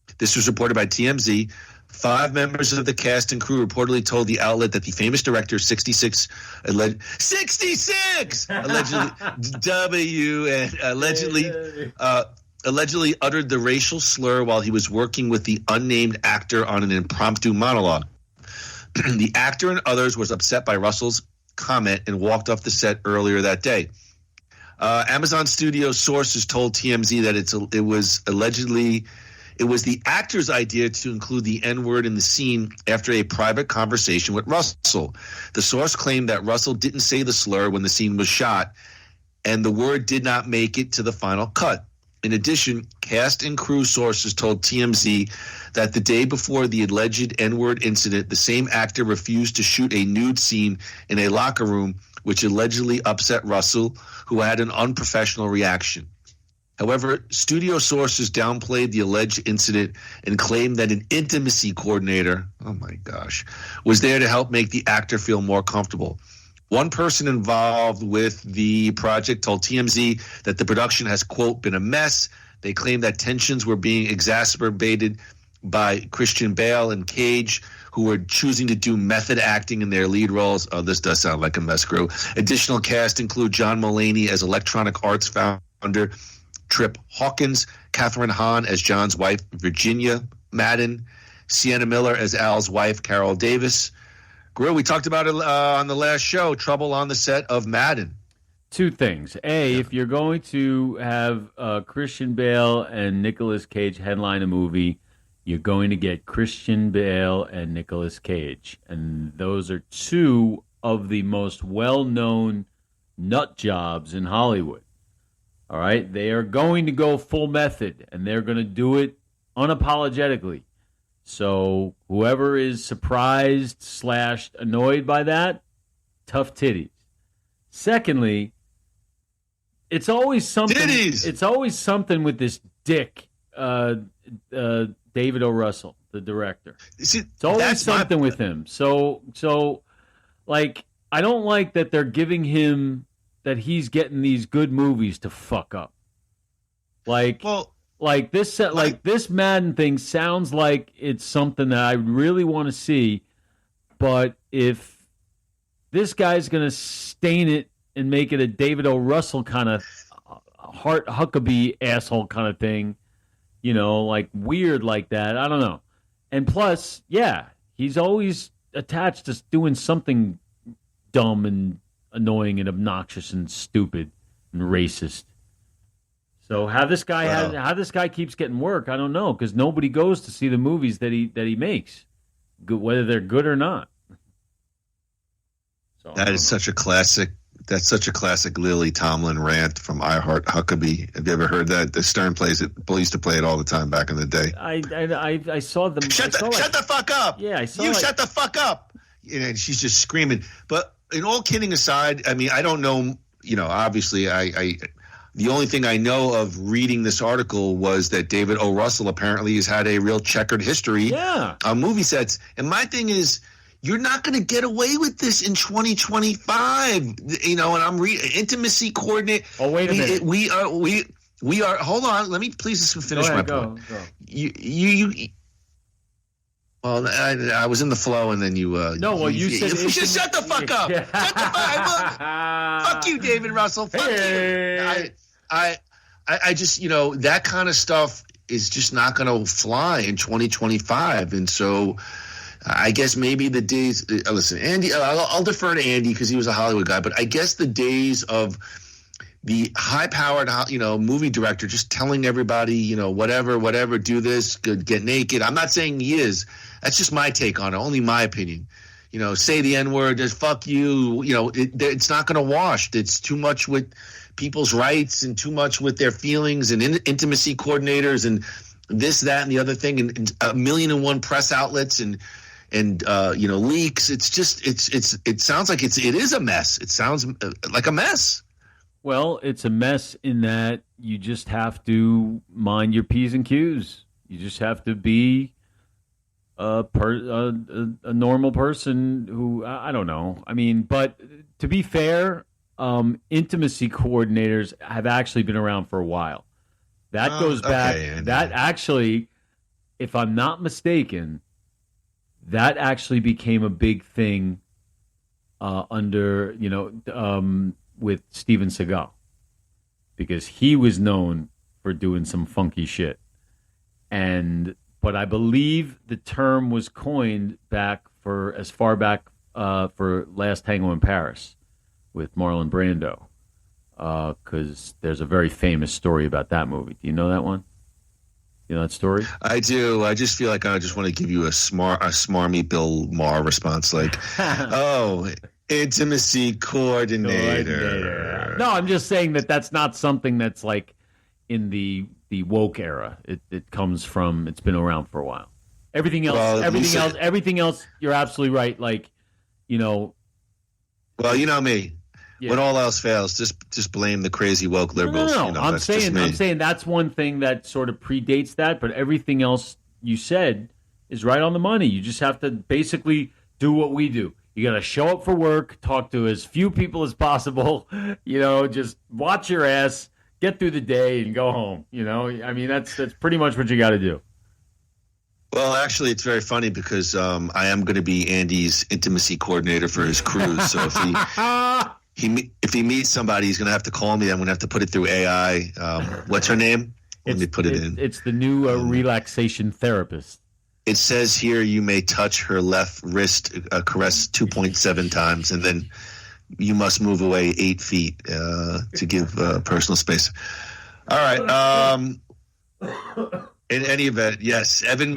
S14: TMZ. 5 members of the cast and crew reportedly told the outlet that the famous director, 66 allegedly W and allegedly uttered the racial slur while he was working with the unnamed actor on an impromptu monologue. The actor and others was upset by Russell's comment and walked off the set earlier that day. Amazon Studios sources told TMZ that it was the actor's idea to include the N-word in the scene after a private conversation with Russell. The source claimed that Russell didn't say the slur when the scene was shot, and the word did not make it to the final cut. In addition, cast and crew sources told TMZ that the day before the alleged N-word incident, the same actor refused to shoot a nude scene in a locker room, which allegedly upset Russell, who had an unprofessional reaction. However, studio sources downplayed the alleged incident and claimed that an intimacy coordinator, was there to help make the actor feel more comfortable. One person involved with the project told TMZ that the production has, quote, been a mess. They claim that tensions were being exacerbated by Christian Bale and Cage, who were choosing to do method acting in their lead roles. Oh, this does sound like a mess, Groo. Additional cast include John Mulaney as Electronic Arts founder Trip Hawkins, Catherine Hahn as John's wife, Virginia Madden, Sienna Miller as Al's wife, Carol Davis. Groo, we talked about it on the last show, trouble on the set of Madden.
S15: 2 things. If you're going to have Christian Bale and Nicolas Cage headline a movie, you're going to get Christian Bale and Nicolas Cage. And those are 2 of the most well-known nut jobs in Hollywood. All right? They are going to go full method, and they're going to do it unapologetically. So whoever is surprised / annoyed by that, tough titties. Secondly, it's always something. Titties. It's always something with this dick, David O. Russell, the director.
S14: See,
S15: it's always something with him. So, like, I don't like that they're giving him that he's getting these good movies to fuck up. Like this Madden thing sounds like it's something that I really want to see, but if this guy's going to stain it and make it a David O. Russell kind of Hart Huckabee asshole kind of thing, like weird like that, I don't know. And plus, yeah, he's always attached to doing something dumb and annoying and obnoxious and stupid and racist. So how this guy keeps getting work, I don't know, because nobody goes to see the movies that he makes, whether they're good or not. So,
S14: that is such a classic. That's such a classic Lily Tomlin rant from I Heart Huckabee. Have you ever heard that? The Stern plays it. Used to play it all the time back in the day.
S15: I saw them.
S14: Shut the fuck up!
S15: Yeah, I saw.
S14: Shut the fuck up! And she's just screaming. But in all kidding aside, I mean, I don't know. Obviously, I the only thing I know of reading this article was that David O. Russell apparently has had a real checkered history on movie sets. And my thing is, you're not going to get away with this in 2025. And I'm intimacy coordinate.
S15: Oh, wait a minute.
S14: We are. Hold on. Let me please finish my point.
S15: Go.
S14: You. Well, I was in the flow, and then you.
S15: You said
S14: you should shut the fuck up. Shut the fuck up. Fuck you, David Russell. Fuck you. I just that kind of stuff is just not going to fly in 2025, and so I guess maybe the days. Listen, Andy, I'll defer to Andy because he was a Hollywood guy, but I guess the days of the high-powered, movie director just telling everybody, whatever, do this, get naked. I'm not saying he is. That's just my take on it, only my opinion. Say the N-word, just fuck you. It's not going to wash. It's too much with people's rights and too much with their feelings and intimacy coordinators and this, that, and the other thing, and 1,000,001 press outlets and leaks. It's just it sounds like it is a mess. It sounds like a mess.
S15: Well, it's a mess in that you just have to mind your P's and Q's. You just have to be a normal person who I don't know. I mean, but to be fair, intimacy coordinators have actually been around for a while. That goes back.
S14: Okay,
S15: that actually, if I'm not mistaken, that actually became a big thing under with Steven Seagal, because he was known for doing some funky shit. But I believe the term was coined as far back for Last Tango in Paris with Marlon Brando, because there's a very famous story about that movie. Do you know that one? You know that story?
S14: I do. I just feel like I just want to give you a smarmy Bill Maher response, like, "Oh, intimacy coordinator."
S15: No, I'm just saying that's not something that's like in the woke era. It comes from. It's been around for a while. Everything else. You're absolutely right. Like,
S14: Well, you know me. Yeah. When all else fails, just blame the crazy woke liberals.
S15: No. I'm saying that's one thing that sort of predates that, but everything else you said is right on the money. You just have to basically do what we do. You got to show up for work, talk to as few people as possible. Just watch your ass, get through the day, and go home. I mean, that's pretty much what you got to do.
S14: Well, actually, it's very funny because I am going to be Andy's intimacy coordinator for his cruise. So if he meets somebody, he's going to have to call me. I'm going to have to put it through AI. What's her name? Let me put it in.
S15: It's the new relaxation therapist.
S14: It says here you may touch her left wrist, caress 2.7 times, and then you must move away 8 feet to give personal space. All right. In any event, yes, Evan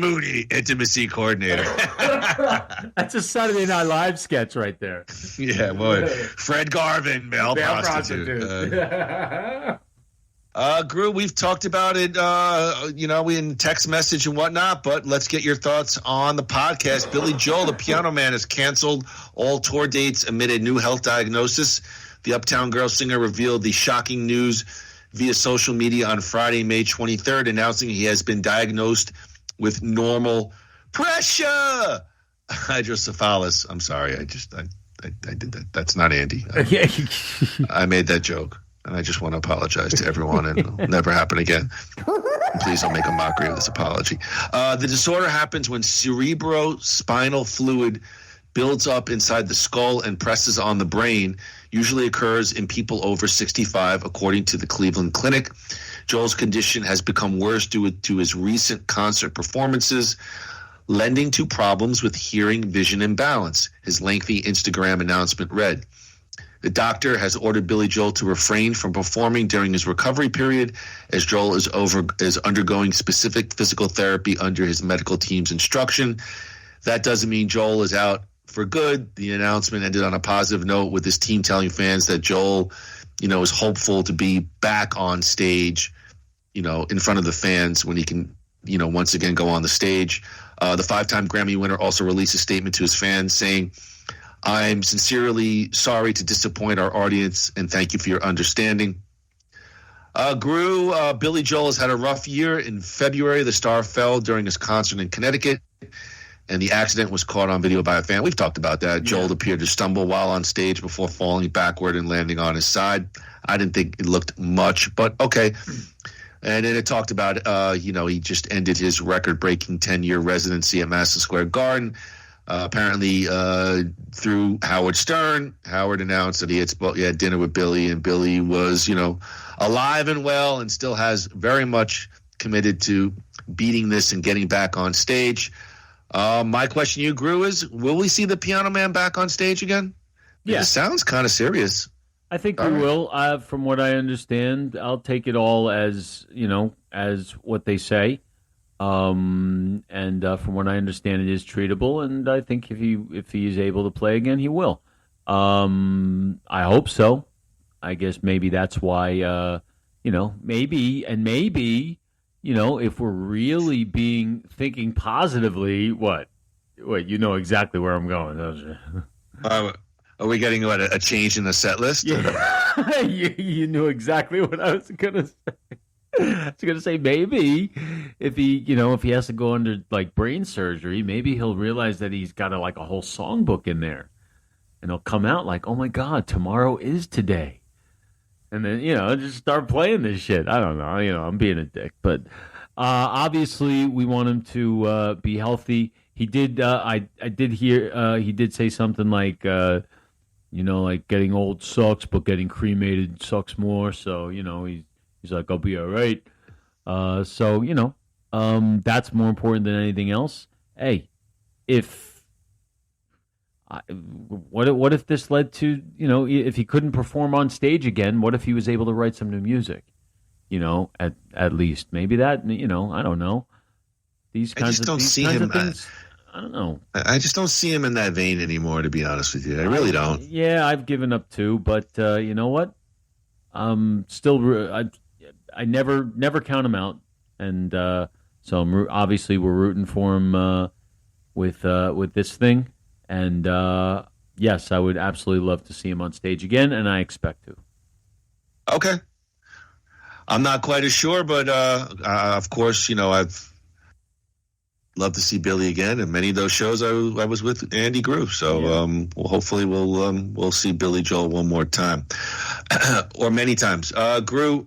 S14: Moody, intimacy coordinator.
S15: That's a Saturday Night Live sketch right there.
S14: Yeah, boy. Fred Garvin, male prostitute. Groo, we've talked about it, in text message and whatnot, but let's get your thoughts on the podcast. Billy Joel, the Piano Man, has canceled all tour dates amid a new health diagnosis. The Uptown Girl singer revealed the shocking news via social media on Friday, May 23rd, announcing he has been diagnosed with normal pressure hydrocephalus. I'm sorry, I did that. That's not Andy. I made that joke, and I just want to apologize to everyone, and it'll never happen again. Please don't make a mockery of this apology. The disorder happens when cerebrospinal fluid builds up inside the skull and presses on the brain. Usually occurs in people over 65, according to the Cleveland Clinic. Joel's condition has become worse due to his recent concert performances, lending to problems with hearing, vision, and balance, his lengthy Instagram announcement read. The doctor has ordered Billy Joel to refrain from performing during his recovery period, as Joel is undergoing specific physical therapy under his medical team's instruction. That doesn't mean Joel is out for good. The announcement ended on a positive note, with his team telling fans that Joel, is hopeful to be back on stage, in front of the fans when he can, once again go on the stage. The 5-time Grammy winner also released a statement to his fans saying, "I'm sincerely sorry to disappoint our audience, and thank you for your understanding." Groo, Billy Joel has had a rough year. In February, the star fell during his concert in Connecticut, and the accident was caught on video by a fan. We've talked about that. Yeah. Joel appeared to stumble while on stage before falling backward and landing on his side. I didn't think it looked much, but okay. And then it talked about, he just ended his record-breaking 10-year residency at Madison Square Garden. Apparently, through Howard Stern, Howard announced that he had dinner with Billy, and Billy was, alive and well, and still has very much committed to beating this and getting back on stage. My question to you, Groo, is, will we see the Piano Man back on stage again? Yeah. It sounds kind of serious.
S15: I think we will. From what I understand, I'll take it all as, as what they say. And from what I understand, it is treatable. And I think if he is able to play again, he will. I hope so. I guess maybe that's why, maybe, if we're really thinking positively, what, you know exactly where I'm going, don't you?
S14: Are we getting a change in the set list?
S15: Yeah. You knew exactly what I was going to say. I was gonna say maybe if he has to go under like brain surgery, maybe he'll realize that he's got a whole songbook in there, and he'll come out like, oh my God, tomorrow is today, and then just start playing this shit. I don't know, I'm being a dick, but obviously we want him to be healthy. He did. I did hear. He did say something like, like getting old sucks, but getting cremated sucks more. So he's like, I'll be all right. So that's more important than anything else. Hey, what if this led to if he couldn't perform on stage again? What if he was able to write some new music? At least maybe that. I don't know. These kinds of things. I don't know.
S14: I just don't see him in that vein anymore, to be honest with you. I really don't.
S15: Yeah, I've given up too, but you know what? Still, I never count him out, and so obviously we're rooting for him with this thing, and yes, I would absolutely love to see him on stage again, and I expect to.
S14: Okay, I'm not quite as sure, but of course, I've love to see Billy again, and many of those shows I was with Andy Groo. So hopefully we'll see Billy Joel one more time, or many times. Groo,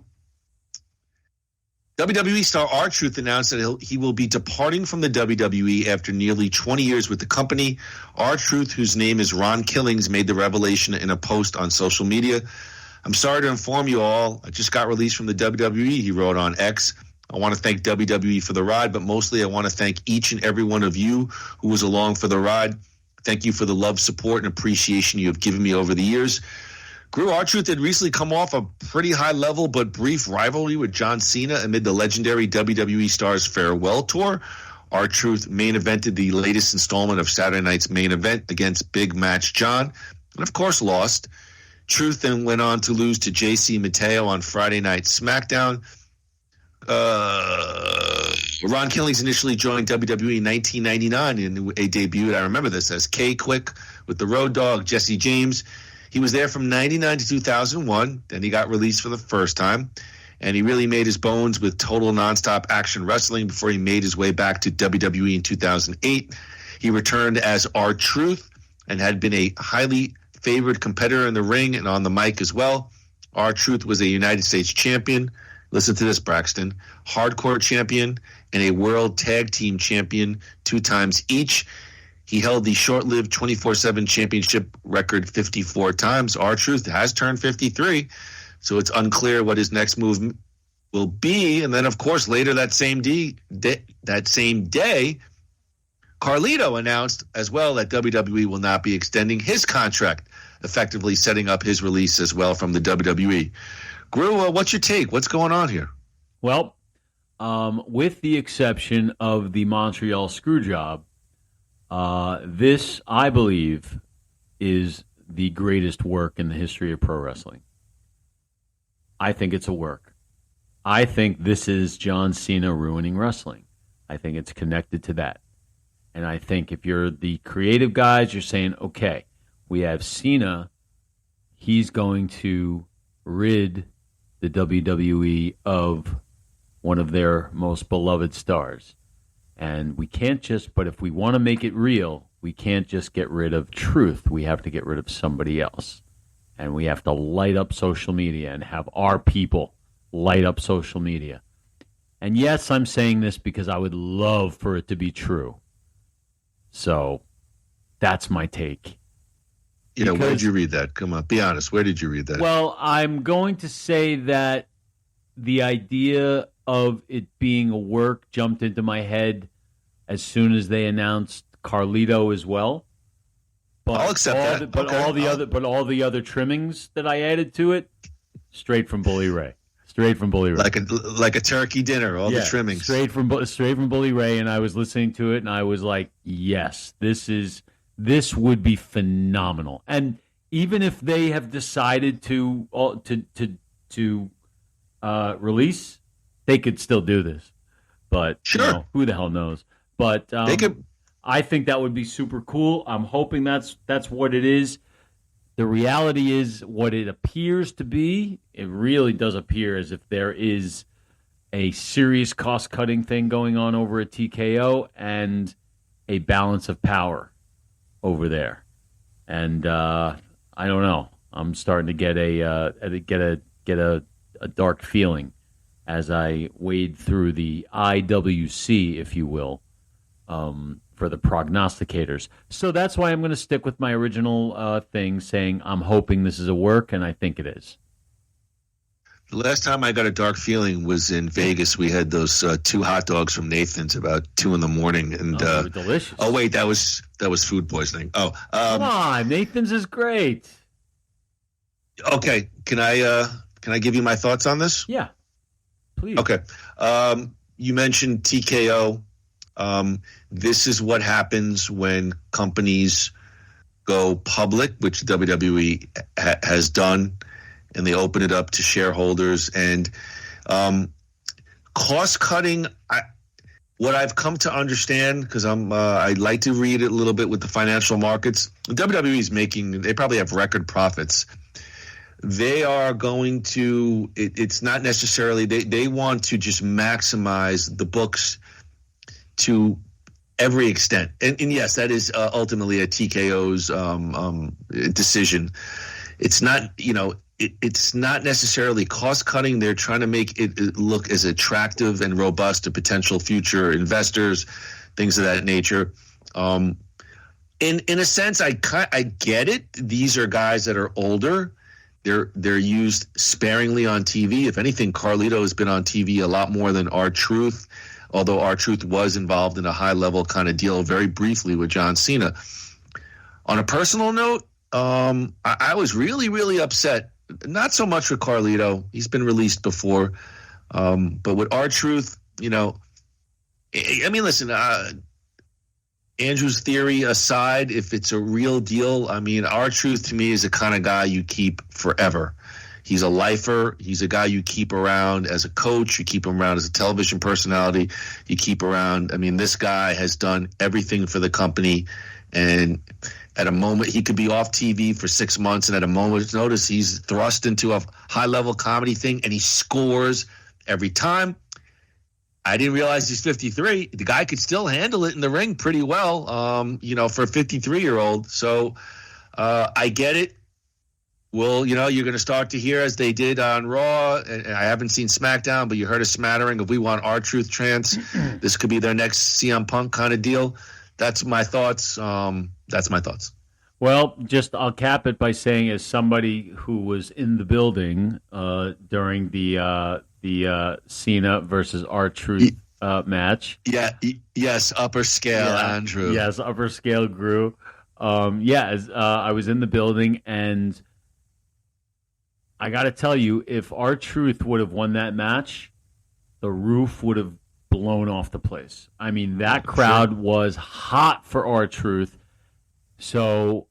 S14: WWE star R-Truth announced that he will be departing from the WWE after nearly 20 years with the company. R-Truth, whose name is Ron Killings, made the revelation in a post on social media. I'm sorry to inform you all, I just got released from the WWE, he wrote on X. I want to thank WWE for the ride, but mostly I want to thank each and every one of you who was along for the ride. Thank you for the love, support, and appreciation you have given me over the years. Groo, R-Truth had recently come off a pretty high-level but brief rivalry with John Cena amid the legendary WWE star's farewell tour. R-Truth main evented the latest installment of Saturday Night's Main Event against Big Match John, and of course lost. Truth then went on to lose to JC Mateo on Friday Night SmackDown. Ron Killings initially joined WWE in 1999 in a debut, I remember this, as K-Quick with the Road Dogg, Jesse James. He was there from 99 to 2001. Then he got released for the first time. And he really made his bones with total nonstop action wrestling before he made his way back to WWE in 2008. He returned as R-Truth and had been a highly favored competitor in the ring and on the mic as well. R-Truth was a United States champion. Listen to this, Braxton. Hardcore champion and a world tag team champion 2 times each. He held the short-lived 24/7 championship record 54 times. R-Truth has turned 53, so it's unclear what his next move will be. And then, of course, later that same day, Carlito announced as well that WWE will not be extending his contract, effectively setting up his release as well from the WWE. Groo, what's your take? What's going on here?
S15: Well, with the exception of the Montreal Screwjob, this, I believe, is the greatest work in the history of pro wrestling. I think it's a work. I think this is John Cena ruining wrestling. I think it's connected to that. And I think if you're the creative guys, you're saying, okay, we have Cena. He's going to rid the WWE of one of their most beloved stars. And we can't just, but if we want to make it real, we can't just get rid of Truth. We have to get rid of somebody else. And we have to light up social media and have our people light up social media. And yes, I'm saying this because I would love for it to be true. So that's my take.
S14: Yeah, where did you read that? Come on, be honest. Where did you read that?
S15: Well, I'm going to say that the idea of it being a work jumped into my head as soon as they announced Carlito as well. But
S14: I'll accept that.
S15: But all the other trimmings that I added to it, straight from Bully Ray. Straight from Bully Ray.
S14: Like a turkey dinner, all the trimmings.
S15: Straight from Bully Ray, and I was listening to it, and I was like, yes, this would be phenomenal. And even if they have decided to release, they could still do this. But
S14: sure,
S15: who the hell knows? But
S14: they could.
S15: I think that would be super cool. I'm hoping that's what it is. The reality is what it appears to be. It really does appear as if there is a serious cost-cutting thing going on over at TKO and a balance of power over there. And I don't know. I'm starting to get a dark feeling as I wade through the IWC, if you will, for the prognosticators. So that's why I'm going to stick with my original thing, saying I'm hoping this is a work, and I think it is.
S14: The last time I got a dark feeling was in Vegas. We had those 2 hot dogs from Nathan's about 2 a.m, and
S15: they were delicious.
S14: Oh wait, that was food poisoning. Oh,
S15: come on, Nathan's is great.
S14: Okay, can I give you my thoughts on this?
S15: Yeah, please.
S14: Okay, you mentioned TKO. This is what happens when companies go public, which WWE has done. And they open it up to shareholders. And cost cutting, what I've come to understand, because I like to read it a little bit with the financial markets. WWE is they probably have record profits. They are going to, it's not necessarily, they want to just maximize the books to every extent. And yes, that is ultimately a TKO's decision. It's not, it's not necessarily cost-cutting. They're trying to make it look as attractive and robust to potential future investors, things of that nature. In a sense, I get it. These are guys that are older. They're used sparingly on TV. If anything, Carlito has been on TV a lot more than R-Truth, although R-Truth was involved in a high-level kind of deal very briefly with John Cena. On a personal note, I was really, really upset. Not so much with Carlito. He's been released before. But with R-Truth, I mean, listen, Andrew's theory aside, if it's a real deal, I mean, R-Truth to me is the kind of guy you keep forever. He's a lifer. He's a guy you keep around as a coach. You keep him around as a television personality. You keep around. I mean, this guy has done everything for the company. And at a moment, he could be off TV for 6 months, and at a moment's notice, he's thrust into a high-level comedy thing, and he scores every time. I didn't realize he's 53. The guy could still handle it in the ring pretty well, for a 53-year-old. So I get it. Well, you're going to start to hear, as they did on Raw, and I haven't seen SmackDown, but you heard a smattering of we want R-Truth chants. This could be their next CM Punk kind of deal. That's my thoughts.
S15: Well, I'll cap it by saying, as somebody who was in the building during the Cena versus R-Truth match.
S14: Yeah. Yes. Upper scale, Andrew.
S15: Yes. Upper scale, Groo. I was in the building, and I got to tell you, if R-Truth would have won that match, the roof would have blown off the place. I mean, that crowd was hot for R-Truth. So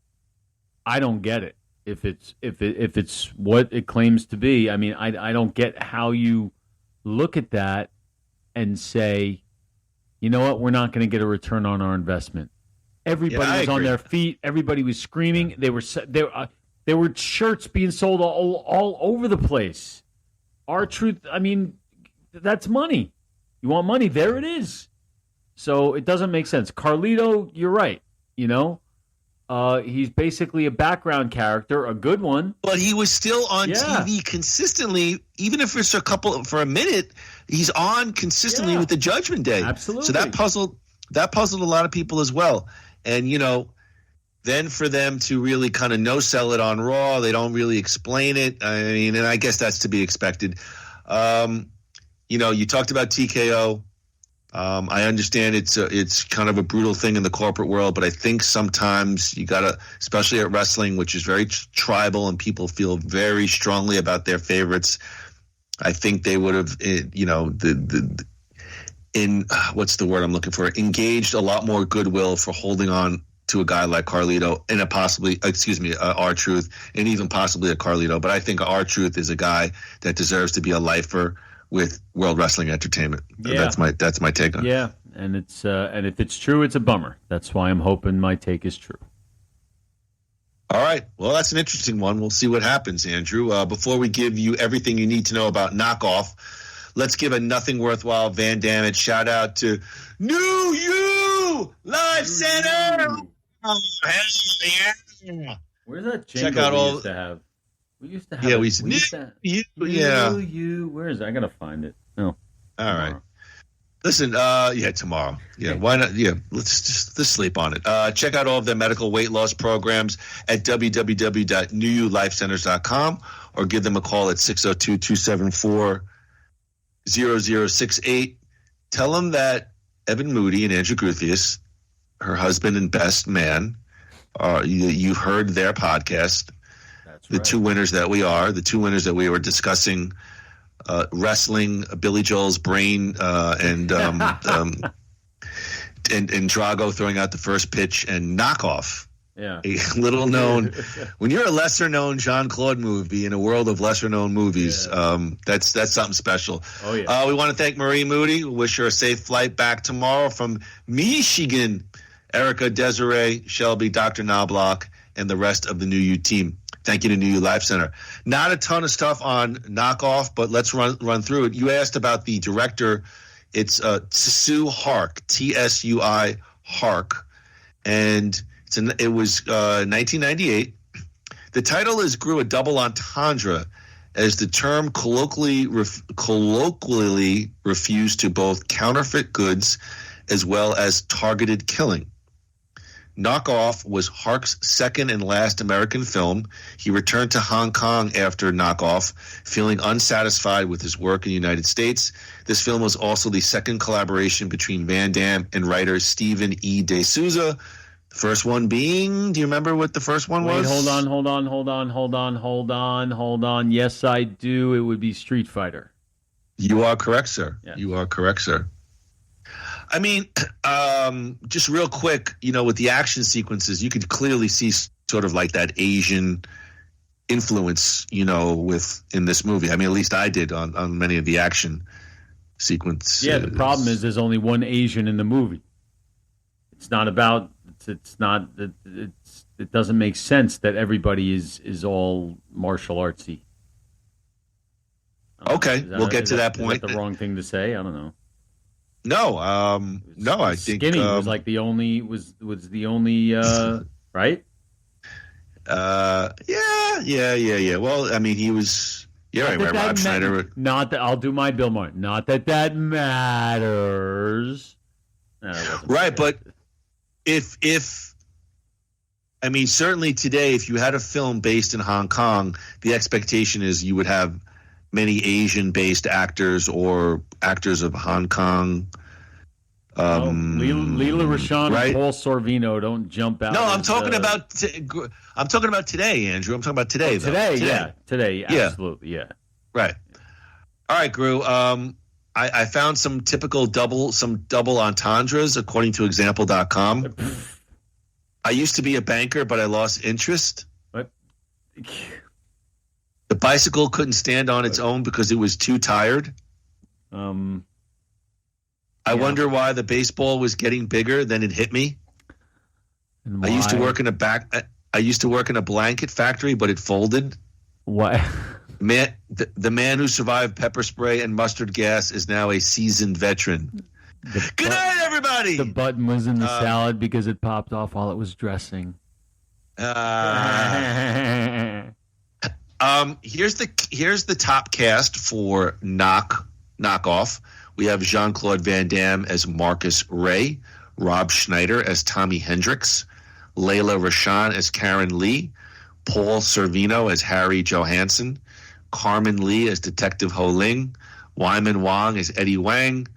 S15: I don't get it. If it's what it claims to be, I mean, I don't get how you look at that and say, you know what, we're not going to get a return on our investment. Everybody was on their feet. Everybody was screaming. There were shirts being sold all over the place. R-Truth, I mean, that's money. You want money? There it is. So it doesn't make sense. Carlito, you're right. He's basically a background character, a good one.
S14: But he was still on TV consistently, even if it's for a minute. He's on consistently with the Judgment Day.
S15: Absolutely.
S14: So that puzzled a lot of people as well. And then for them to really kind of no-sell it on Raw, they don't really explain it. I mean, and I guess that's to be expected. You talked about TKO. I understand it's kind of a brutal thing in the corporate world, but I think sometimes you got to, especially at wrestling, which is very tribal and people feel very strongly about their favorites. I think they would have, what's the word I'm looking for? Engaged a lot more goodwill for holding on to a guy like Carlito and R-Truth, and even possibly a Carlito. But I think R-Truth is a guy that deserves to be a lifer with World Wrestling Entertainment.
S15: Yeah.
S14: That's my take on it.
S15: Yeah, and if it's true, it's a bummer. That's why I'm hoping my take is true.
S14: All right. Well, that's an interesting one. We'll see what happens, Andrew. Before we give you everything you need to know about Knockoff, let's give a Nothing Worthwhile Van Damme shout out to New You Life Center. Oh, hell yeah.
S15: Where's that jingle
S14: Check out
S15: we
S14: all.
S15: used to have? We used to have.
S14: Yeah,
S15: it.
S14: we used to. Yeah.
S15: Where is it? I gotta find it. No.
S14: All right. Listen, tomorrow. Yeah, why not? Yeah, let's sleep on it. Check out all of their medical weight loss programs at www.newulifecenters.com or give them a call at 602-274-0068. Tell them that Evan Moody and Andrew Gruthius, her husband and best man, you heard their podcast. That's right. The two winners that we were discussing wrestling, Billy Joel's brain, and Drago throwing out the first pitch, and Knockoff.
S15: Yeah.
S14: A little known. When you're a lesser known Jean-Claude movie in a world of lesser known movies, that's something special.
S15: Oh yeah.
S14: We want to thank Marie Moody. Wish her a safe flight back tomorrow from Michigan. Erica, Desiree, Shelby, Dr. Knobloch, and the rest of the New You team. Thank you to New You Life Center. Not a ton of stuff on Knockoff, but let's run through it. You asked about the director. It's Tsui Hark, Tsui Hark, and it was 1998. The title grew a double entendre, as the term colloquially refused to both counterfeit goods as well as targeted killing. Knockoff was Hark's second and last American film. He returned to Hong Kong after Knockoff, feeling unsatisfied with his work in the United States. This film was also the second collaboration between Van Damme and writer Stephen E. D'Souza. The first one being, do you remember what the first one was?
S15: Hold on. Yes, I do. It would be Street Fighter.
S14: You are correct, sir.
S15: Yes.
S14: You are correct, sir. I mean, just real quick, with the action sequences, you could clearly see sort of like that Asian influence, in this movie. I mean, at least I did on many of the action sequences.
S15: Yeah, the problem is there's only one Asian in the movie. It's not about. It doesn't make sense that everybody is all martial artsy.
S14: Okay, we'll get to that point.
S15: Is that the wrong thing to say? I don't know.
S14: No, I think
S15: Skinny was like the only was the only right.
S14: Yeah. Well, I mean, he was. Yeah, right. Rob Schneider.
S15: Not that I'll do my Bill Maher. Not that matters. No,
S14: right, but if I mean, certainly today, if you had a film based in Hong Kong, the expectation is you would have many Asian-based actors or actors of Hong Kong.
S15: Lela Rochon
S14: right?
S15: and Paul Sorvino don't jump out.
S14: No, I'm talking about today, Andrew. I'm talking about today.
S15: Today, absolutely, yeah.
S14: Right. All right, Groo. I found some typical double entendres according to example.com. I used to be a banker, but I lost interest.
S15: What?
S14: The bicycle couldn't stand on its own because it was too tired. I wonder why the baseball was getting bigger than it hit me. I used to work in a blanket factory, but it folded.
S15: Why?
S14: The man who survived pepper spray and mustard gas is now a seasoned veteran. Good night, everybody.
S15: The button was in the salad because it popped off while it was dressing.
S14: Here's the top cast for Knockoff. We have Jean-Claude Van Damme as Marcus Ray, Rob Schneider as Tommy Hendricks, Lela Rochon as Karen Lee, Paul Sorvino as Harry Johansson, Carmen Lee as Detective Ho Ling, Wyman Wong as Eddie Wang,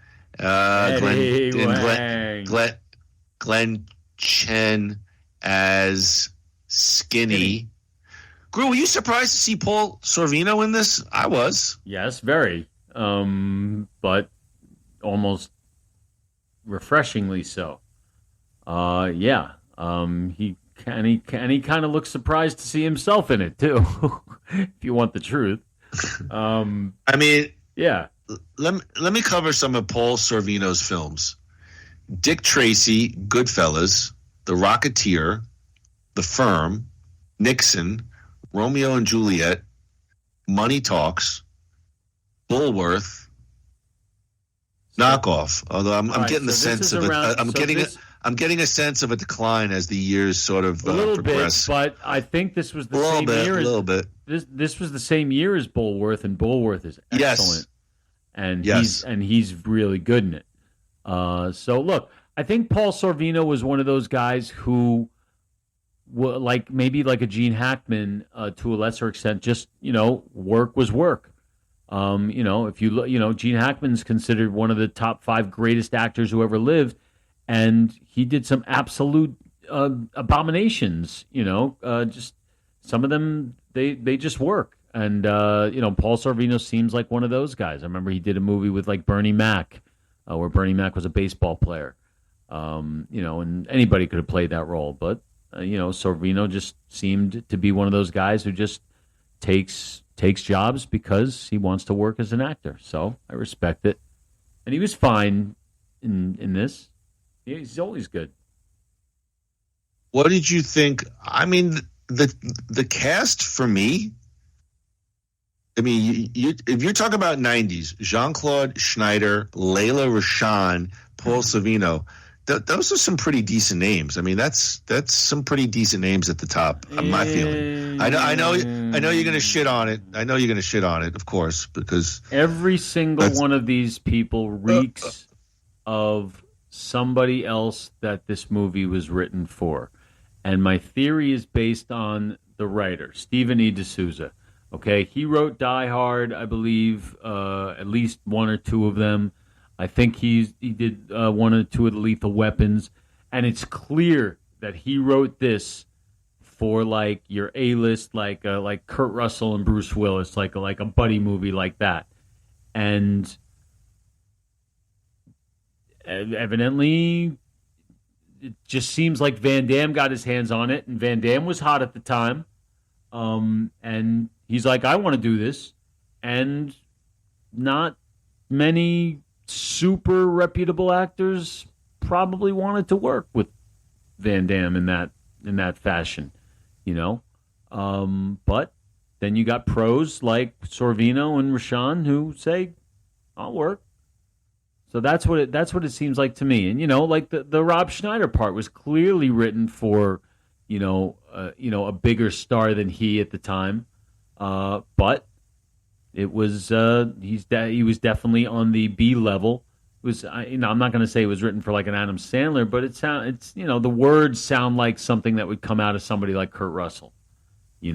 S14: Glenn Chen as Skinny. Groo, were you surprised to see Paul Sorvino in this? I was.
S15: Yes, very. But almost refreshingly so. He kind of looks surprised to see himself in it too. If you want the truth.
S14: I mean,
S15: yeah.
S14: Let me cover some of Paul Sorvino's films: Dick Tracy, Goodfellas, The Rocketeer, The Firm, Nixon, Romeo and Juliet, Money Talks, Bullworth, knockoff. Although I'm
S15: Right,
S14: getting the
S15: so this
S14: sense
S15: is
S14: of
S15: around-
S14: it. I'm getting a sense of a decline as the years sort of
S15: a little
S14: progress.
S15: bit, but I think this was the
S14: A little
S15: same
S14: bit,
S15: year.
S14: a little bit.
S15: This was the same year as Bulworth, and Bulworth is excellent, and he's really good in it. So look, I think Paul Sorvino was one of those guys who, maybe like a Gene Hackman to a lesser extent, just work was work. If you look, Gene Hackman's considered one of the top 5 greatest actors who ever lived, and he did some absolute abominations. Just some of them they just work. And Paul Sorvino seems like one of those guys. I remember he did a movie with like Bernie Mac, where Bernie Mac was a baseball player. And anybody could have played that role, but Sorvino just seemed to be one of those guys who just takes jobs because he wants to work as an actor. So I respect it, and he was fine in this. He's always good.
S14: What did you think? I mean, the cast for me. I mean, if you're talking about 90s, Jean-Claude Schneider, Lela Rochon, Paul Sorvino, those are some pretty decent names. I mean, that's some pretty decent names at the top. My feeling. I know you're going to shit on it. I know you're going to shit on it, of course, because
S15: every single one of these people reeks of somebody else that this movie was written for. And my theory is based on the writer, Stephen E. D'Souza. Okay, he wrote Die Hard, I believe, at least one or two of them. I think he did one or two of the Lethal Weapons, and it's clear that he wrote this for like your A-list, like Kurt Russell and Bruce Willis, like a buddy movie like that. And evidently, it just seems like Van Damme got his hands on it, and Van Damme was hot at the time. And he's like, I want to do this. And not many super reputable actors probably wanted to work with Van Damme in that fashion, But then you got pros like Sorvino and Rochon who say, I'll work. So that's what it seems like to me. And like the Rob Schneider part was clearly written for a bigger star than he at the time, but it was he was definitely on the B level. It was I'm not going to say it was written for like an Adam Sandler, but the words sound like something that would come out of somebody like Kurt Russell, He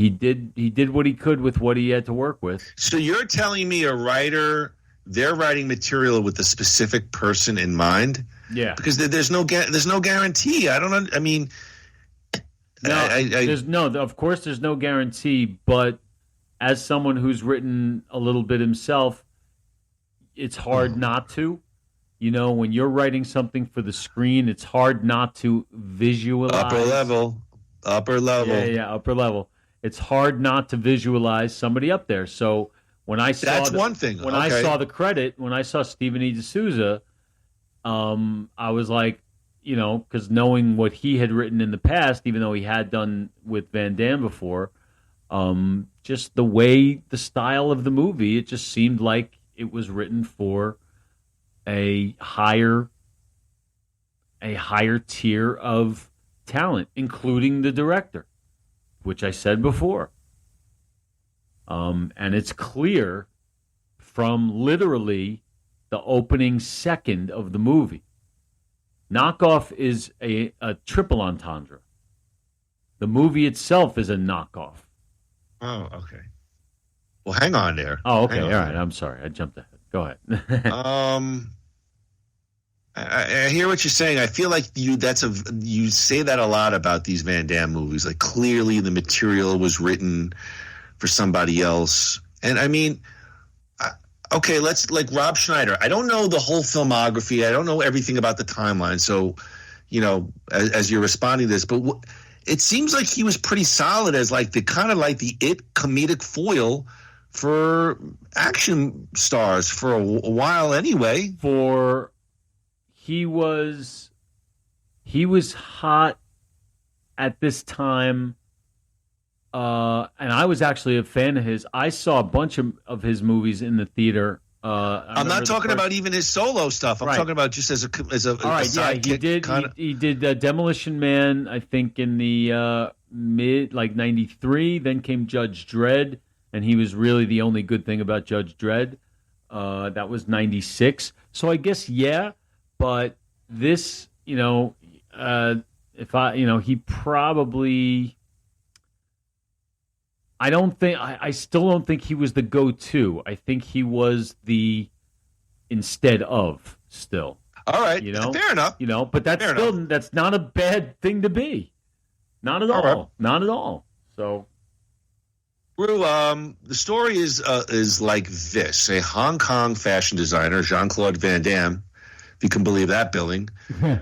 S15: did what he could with what he had to work with.
S14: So you're telling me they're writing material with a specific person in mind?
S15: Yeah.
S14: Because there's no guarantee. I don't know. I mean,
S15: of course there's no guarantee, but as someone who's written a little bit himself, it's hard not to. When you're writing something for the screen, it's hard not to visualize.
S14: Upper level.
S15: Yeah, upper level. It's hard not to visualize somebody up there. So when I saw
S14: one thing.
S15: I saw the credit, when I saw Stephen E. D'Souza, I was like, because knowing what he had written in the past, even though he had done with Van Damme before, just the style of the movie, it just seemed like it was written for a higher tier of talent, including the director, which I said before. And it's clear from literally the opening second of the movie. Knockoff is a triple entendre. The movie itself is a knockoff.
S14: Oh, okay. Well, hang on there.
S15: Oh, okay. All right. I'm sorry. I jumped ahead. Go ahead.
S14: I hear what you're saying. I feel like you say that a lot about these Van Damme movies. Like clearly the material was written for somebody else. And I mean, okay, let's like Rob Schneider. I don't know the whole filmography. I don't know everything about the timeline. So, as you're responding to this, but it seems like he was pretty solid as like the it comedic foil for action stars for a while anyway.
S15: He was hot at this time and I was actually a fan of his. I saw a bunch of his movies in the theater.
S14: I'm not talking about even his solo stuff. I'm talking about just as a
S15: all right. Yeah, he did Demolition Man. I think in the mid '93. Then came Judge Dredd, and he was really the only good thing about Judge Dredd. That was '96. So I guess but this, if he probably. I still don't think he was the go-to. I think he was the instead of still.
S14: All right. Fair enough.
S15: But that's not a bad thing to be. Not at all. Right. Not at all. So,
S14: Groo, the story is like this: a Hong Kong fashion designer, Jean-Claude Van Damme, if you can believe that billing,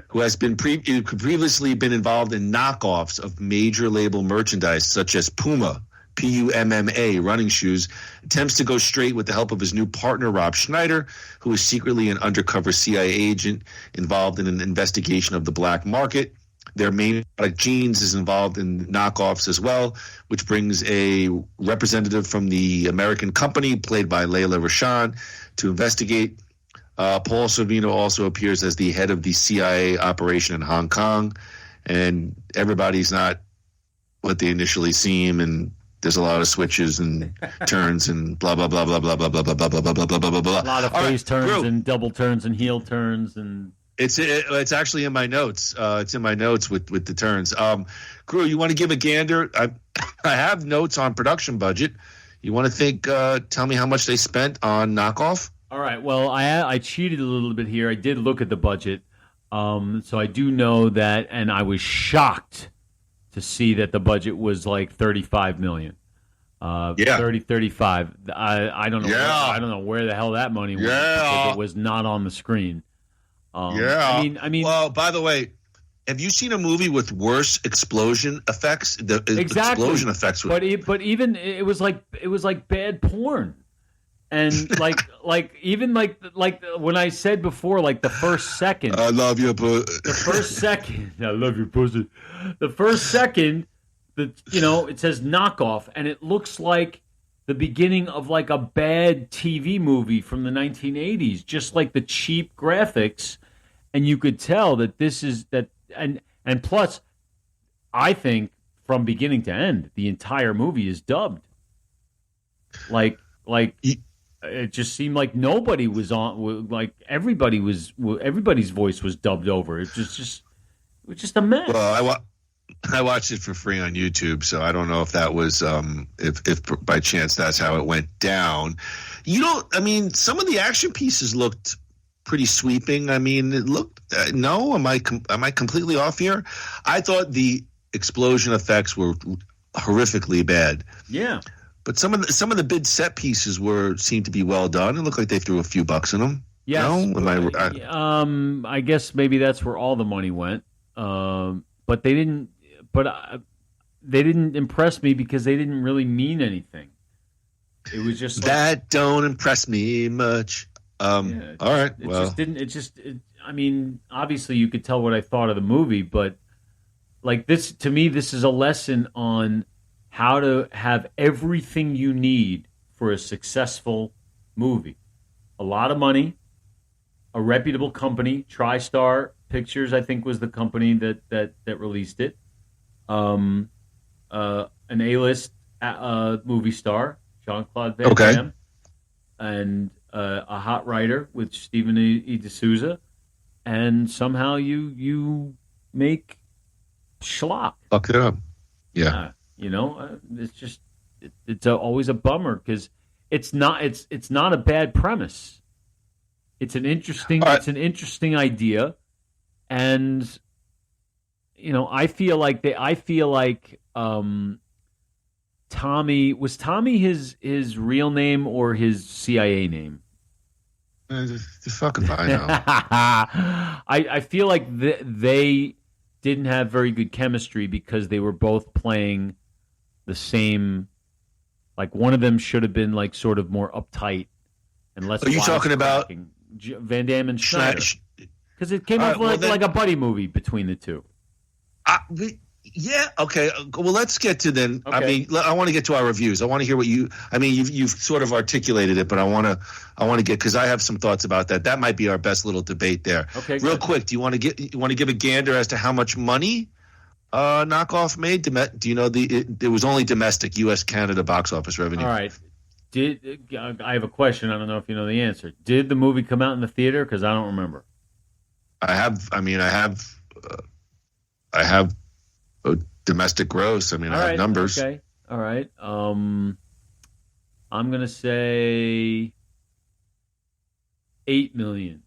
S14: who has been previously been involved in knockoffs of major label merchandise such as Puma. PUMMA running shoes, attempts to go straight with the help of his new partner, Rob Schneider, who is secretly an undercover CIA agent involved in an investigation of the black market. Their main product, jeans, is involved in knockoffs as well, which brings a representative from the American company, played by Lela Rochon, to investigate. Paul Sorvino also appears as the head of the CIA operation in Hong Kong, and everybody's not what they initially seem, and there's a lot of switches and turns and blah blah blah blah blah blah blah blah blah blah blah blah blah blah.
S15: A lot of face turns and double turns and heel turns and.
S14: It's actually in my notes. It's in my notes with the turns. Groo, you want to give a gander? I have notes on production budget. You want to tell me how much they spent on knockoff?
S15: All right. Well, I cheated a little bit here. I did look at the budget, so I do know that, and I was shocked to see that the budget was like $35 million. 35. I don't know. I don't know where the hell that money went because it was not on the screen. I mean.
S14: Well, by the way, have you seen a movie with worse explosion effects?
S15: Exactly.
S14: Explosion effects.
S15: But even it was like bad porn. And like even like when I said before, like the first second,
S14: I love your pussy.
S15: The first second, I love your pussy. The first second, it says knockoff, and it looks like the beginning of like a bad TV movie from the 1980s, just like the cheap graphics, and you could tell that this is that, and plus, I think from beginning to end, the entire movie is dubbed. Like. It just seemed like nobody was on. Like everybody's voice was dubbed over. It was just a mess.
S14: Well, I watched it for free on YouTube, so I don't know if that was if by chance that's how it went down. Some of the action pieces looked pretty sweeping. I mean, it looked. No, am I completely off here? I thought the explosion effects were horrifically bad.
S15: Yeah.
S14: But some of the big set pieces seemed to be well done. It looked like they threw a few bucks in them.
S15: Yes. No? I guess maybe that's where all the money went. But they didn't. But they didn't impress me because they didn't really mean anything. It was just
S14: that don't impress me much. All right.
S15: I mean, obviously you could tell what I thought of the movie, but like this to me, this is a lesson on how to have everything you need for a successful movie. A lot of money, a reputable company, TriStar Pictures, I think, was the company that released it. An A-list movie star, Jean-Claude Van Damme, and a hot writer with Stephen E. D'Souza, and somehow you make schlock.
S14: Fuck it up. Yeah.
S15: It's just it's always a bummer because it's not a bad premise. It's an interesting idea, and I feel like Tommy was his real name or his CIA name?
S14: Just fucking find out.
S15: I feel like they didn't have very good chemistry because they were both playing the same. Like one of them should have been like sort of more uptight and less.
S14: Are you talking about
S15: Van Damme and Schneider? Because it came off like a buddy movie between the two.
S14: Yeah. Okay. Well, let's get to then.
S15: Okay.
S14: I mean, I want to get to our reviews. I want to hear what you. I mean, you've sort of articulated it, but I want to get because I have some thoughts about that. That might be our best little debate there.
S15: Okay.
S14: Real quick, do you want to give a gander as to how much money Knockoff made? Do you know it was only domestic U.S. Canada box office revenue?
S15: All right. I have a question. I don't know if you know the answer. Did the movie come out in the theater? Because I don't remember.
S14: I have a domestic gross. I mean, I have numbers.
S15: Okay. All right. I'm going to say 8 million.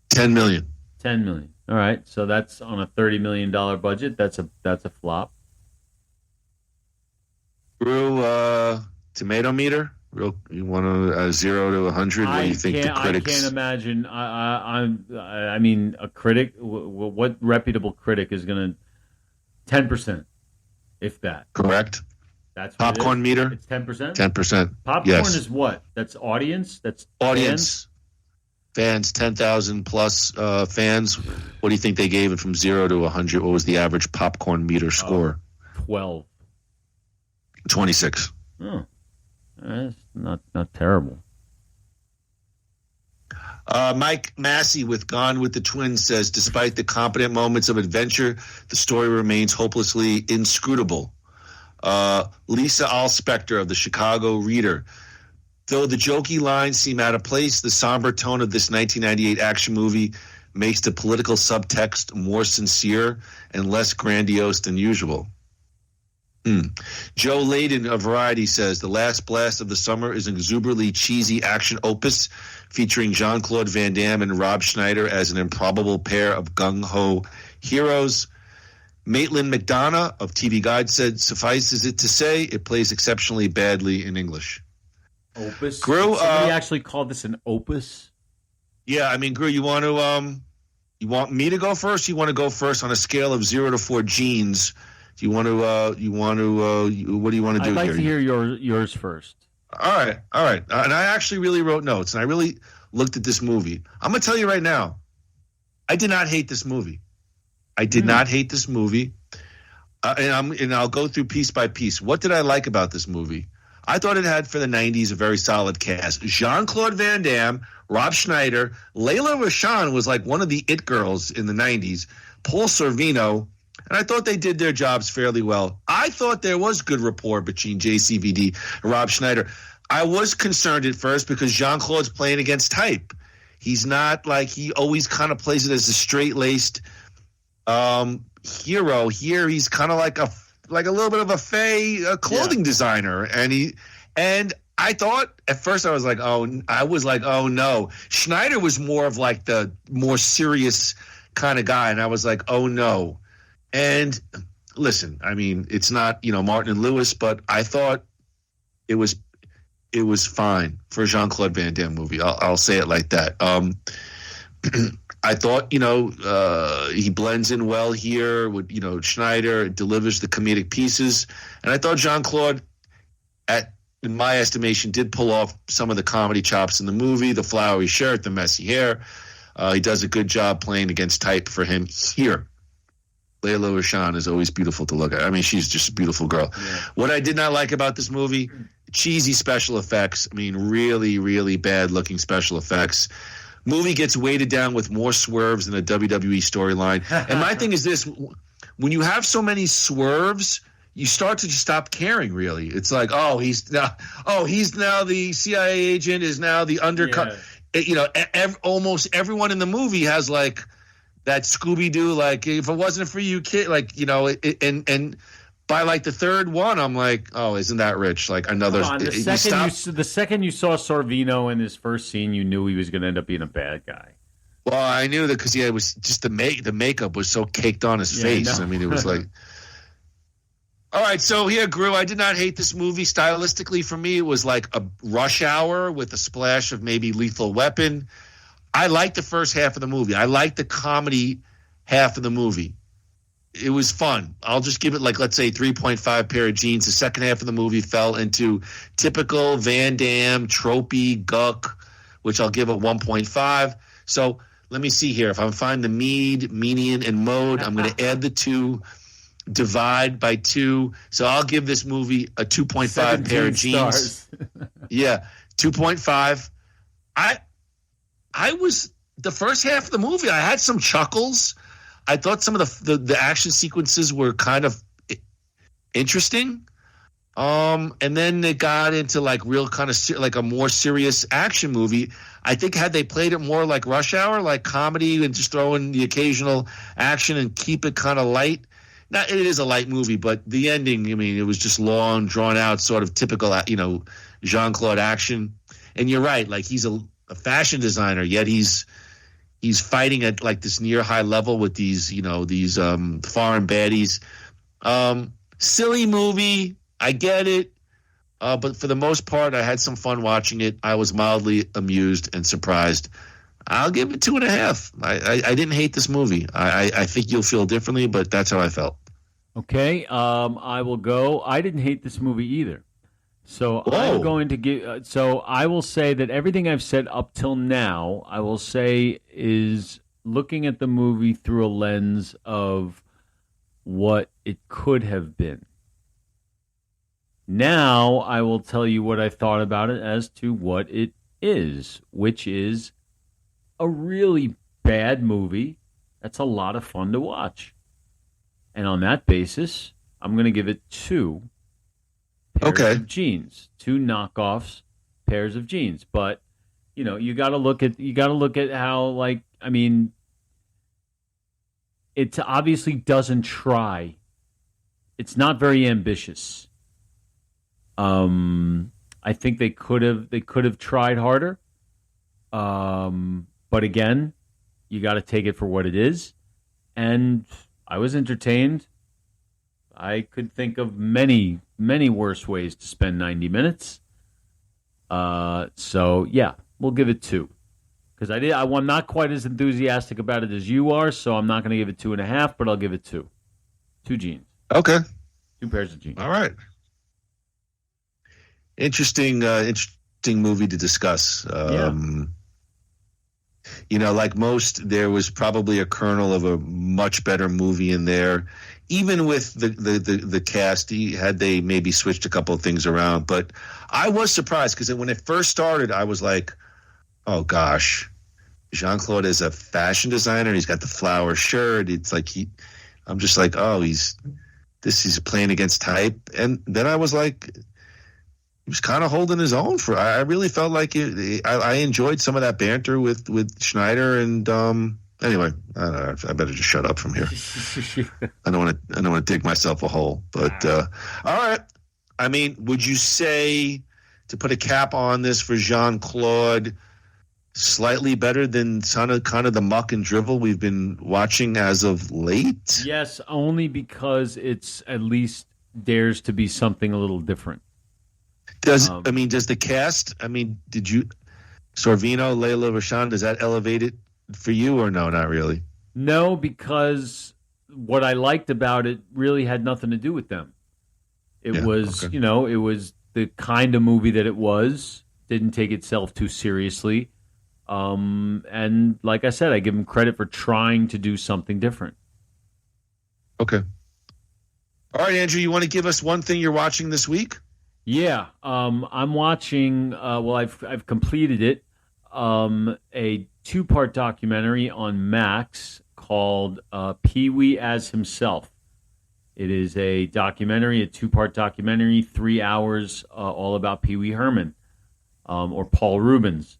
S14: 10 million.
S15: 10 million. All right. So that's on a $30 million budget. That's a flop.
S14: Groo, tomato meter. You want to 0 to 100? What do you think the critics?
S15: I can't imagine. I mean, a critic. What reputable critic is going to 10%, if that?
S14: Correct.
S15: That's
S14: what popcorn meter.
S15: It's 10%.
S14: 10%.
S15: Popcorn is what? That's audience. That's
S14: audience. Fans 10,000 plus fans. What do you think they gave it from 0 to 100? What was the average popcorn meter score?
S15: 12.
S14: 26.
S15: Oh. That's not terrible.
S14: Mike Massey with Gone with the Twins says, despite the competent moments of adventure, the story remains hopelessly inscrutable. Lisa Alspector of the Chicago Reader. Though the jokey lines seem out of place, the somber tone of this 1998 action movie makes the political subtext more sincere and less grandiose than usual. Joe Layden of Variety says, the last blast of the summer is an exuberantly cheesy action opus featuring Jean-Claude Van Damme and Rob Schneider as an improbable pair of gung-ho heroes. Maitland McDonough of TV Guide said, suffices it to say, it plays exceptionally badly in English.
S15: Opus?
S14: Groo,
S15: somebody actually called this an opus?
S14: Yeah, I mean, Groo, you want me to go first? You want to go first on a scale of 0 to 4 genes? Do you want to? What do you want to do?
S15: I'd like
S14: here?
S15: to hear yours first.
S14: All right. And I actually really wrote notes, and I really looked at this movie. I'm going to tell you right now, I did not hate this movie. I did not hate this movie, and I'll go through piece by piece. What did I like about this movie? I thought it had, for the 90s, a very solid cast. Jean-Claude Van Damme, Rob Schneider, Lela Rochon was like one of the it girls in the 90s, Paul Sorvino, and I thought they did their jobs fairly well. I thought there was good rapport between JCVD and Rob Schneider. I was concerned at first because Jean-Claude's playing against type. He's not like, he always kind of plays it as a straight-laced hero. Here he's kind of like a little bit of a fey clothing designer, and I thought at first I was like, oh no. Schneider was more of like the more serious kind of guy, and I was like, oh no. And listen, I mean, it's not Martin and Lewis, but I thought it was fine for a Jean-Claude Van Damme movie. I'll say it like that. I thought, he blends in well here with, Schneider, delivers the comedic pieces. And I thought Jean-Claude, in my estimation, did pull off some of the comedy chops in the movie, the flowery shirt, the messy hair. He does a good job playing against type for him here. Lela Rochon is always beautiful to look at. I mean, she's just a beautiful girl. Yeah. What I did not like about this movie, cheesy special effects. I mean, really, really bad-looking special effects. Movie gets weighted down with more swerves than a WWE storyline. And my thing is this: when you have so many swerves, you start to just stop caring. Really, it's like, he's now the CIA agent, is now the undercover. Yeah. Almost everyone in the movie has like that Scooby-Doo, like, if it wasn't for you, kid, like, and by like the third one, I'm like, oh, isn't that rich? Like another.
S15: The second you saw Sorvino in his first scene, you knew he was going to end up being a bad guy.
S14: Well, I knew that because it was just the makeup was so caked on his face. I mean, it was like. All right, so here, Groo, I did not hate this movie. Stylistically, for me, it was like a Rush Hour with a splash of maybe Lethal Weapon. I liked the first half of the movie. I liked the comedy half of the movie. It was fun. I'll just give it, like, let's say 3.5 pair of jeans. The second half of the movie fell into typical Van Damme, tropey, guck, which I'll give a 1.5. So let me see here. If I find the median, and mode, I'm going to add the 2, divide by 2. So I'll give this movie a 2.5 pair of jeans. Yeah, 2.5. I was the first half of the movie. I had some chuckles. I thought some of the action sequences were kind of interesting. And then it got into like real kind of like a more serious action movie. I think had they played it more like Rush Hour, like comedy, and just throw in the occasional action and keep it kind of light. Now, it is a light movie, but the ending, I mean, it was just long, drawn out, sort of typical, Jean-Claude action. And you're right, like he's a fashion designer, yet he's fighting at like this near high level with these foreign baddies. Silly movie, I get it, but for the most part, I had some fun watching it. I was mildly amused and surprised. I'll give it 2.5. I didn't hate this movie. I think you'll feel differently, but that's how I felt.
S15: Okay, I will go. I didn't hate this movie either. So I'm going to give. So I will say that everything I've said up till now, I will say is looking at the movie through a lens of what it could have been. Now I will tell you what I thought about it as to what it is, which is a really bad movie that's a lot of fun to watch. And on that basis, I'm going to give it 2 pairs of jeans, 2 knockoffs pairs of jeans. But you got to look at how, like, I mean, it obviously doesn't try. It's not very ambitious. I think they could have tried harder. But again, you got to take it for what it is. And I was entertained. I could think of many, many worse ways to spend 90 minutes. So yeah, we'll give it 2. Because I'm not quite as enthusiastic about it as you are, so I'm not going to give it 2.5, but I'll give it 2. 2 jeans.
S14: Okay.
S15: 2 pairs of jeans.
S14: All right. Interesting movie to discuss. Like most, there was probably a kernel of a much better movie in there. Even with the cast, had they maybe switched a couple of things around. But I was surprised because when it first started, I was like, oh gosh, Jean-Claude is a fashion designer. He's got the flower shirt. It's like I'm just like, oh, he's playing against type. And then I was like, he was kind of holding his own I really felt like I enjoyed some of that banter with Schneider. And anyway, I don't know, I better just shut up from here. I don't want to dig myself a hole. But all right. I mean, would you say, to put a cap on this for Jean-Claude, slightly better than kind of the muck and drivel we've been watching as of late?
S15: Yes, only because it's at least dares to be something a little different.
S14: Does the cast, did you, Sorvino, Lela Rochon, does that elevate it for you or no, not really?
S15: No, because what I liked about it really had nothing to do with them. It was the kind of movie that it was, didn't take itself too seriously. And like I said, I give him credit for trying to do something different.
S14: Okay. All right, Andrew, you want to give us one thing you're watching this week?
S15: Yeah, I'm watching. I've completed it. A 2-part documentary on Max called Pee-wee as Himself. It is a 2-part documentary, 3 hours, all about Pee Wee Herman, or Paul Rubens,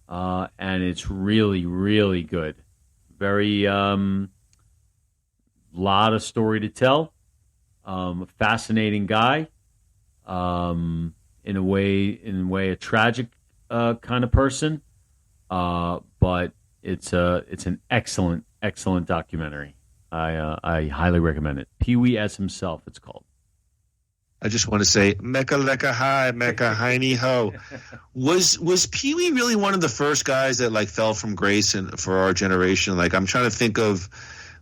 S15: and it's really, really good. Very lot of story to tell. Fascinating guy. In a way, a tragic kind of person, but it's an excellent documentary. I highly recommend it. Pee-wee as Himself, it's called.
S14: I just want to say, Mecca Lecca Hi, Mecca Heiny Ho. Was Pee-wee really one of the first guys that like fell from grace for our generation? Like, I'm trying to think of,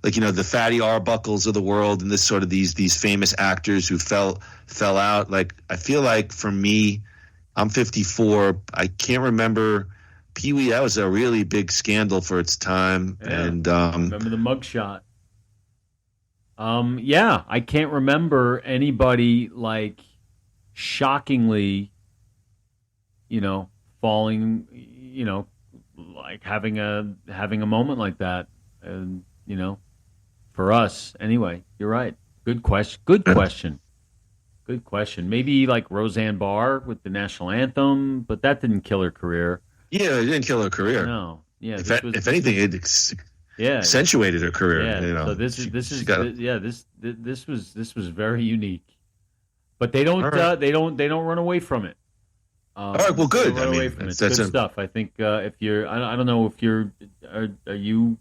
S14: like, the Fatty Arbuckles of the world and this sort of these famous actors who fell out. Like, I feel like for me, I'm 54. I can't remember Pee Wee, that was a really big scandal for its time.
S15: Yeah.
S14: And
S15: remember the mugshot. Yeah, I can't remember anybody like shockingly, falling, like having a moment like that. And for us anyway. You're right. Good question. Good question. Maybe like Roseanne Barr with the national anthem, but that didn't kill her career.
S14: Yeah, it didn't kill her career.
S15: No. Yeah.
S14: If anything, it accentuated her career.
S15: Yeah. So this was very unique. But they don't run away from it.
S14: All right. Well, good.
S15: Run away from it. It's good stuff. I think if you're, I don't know if you're, are you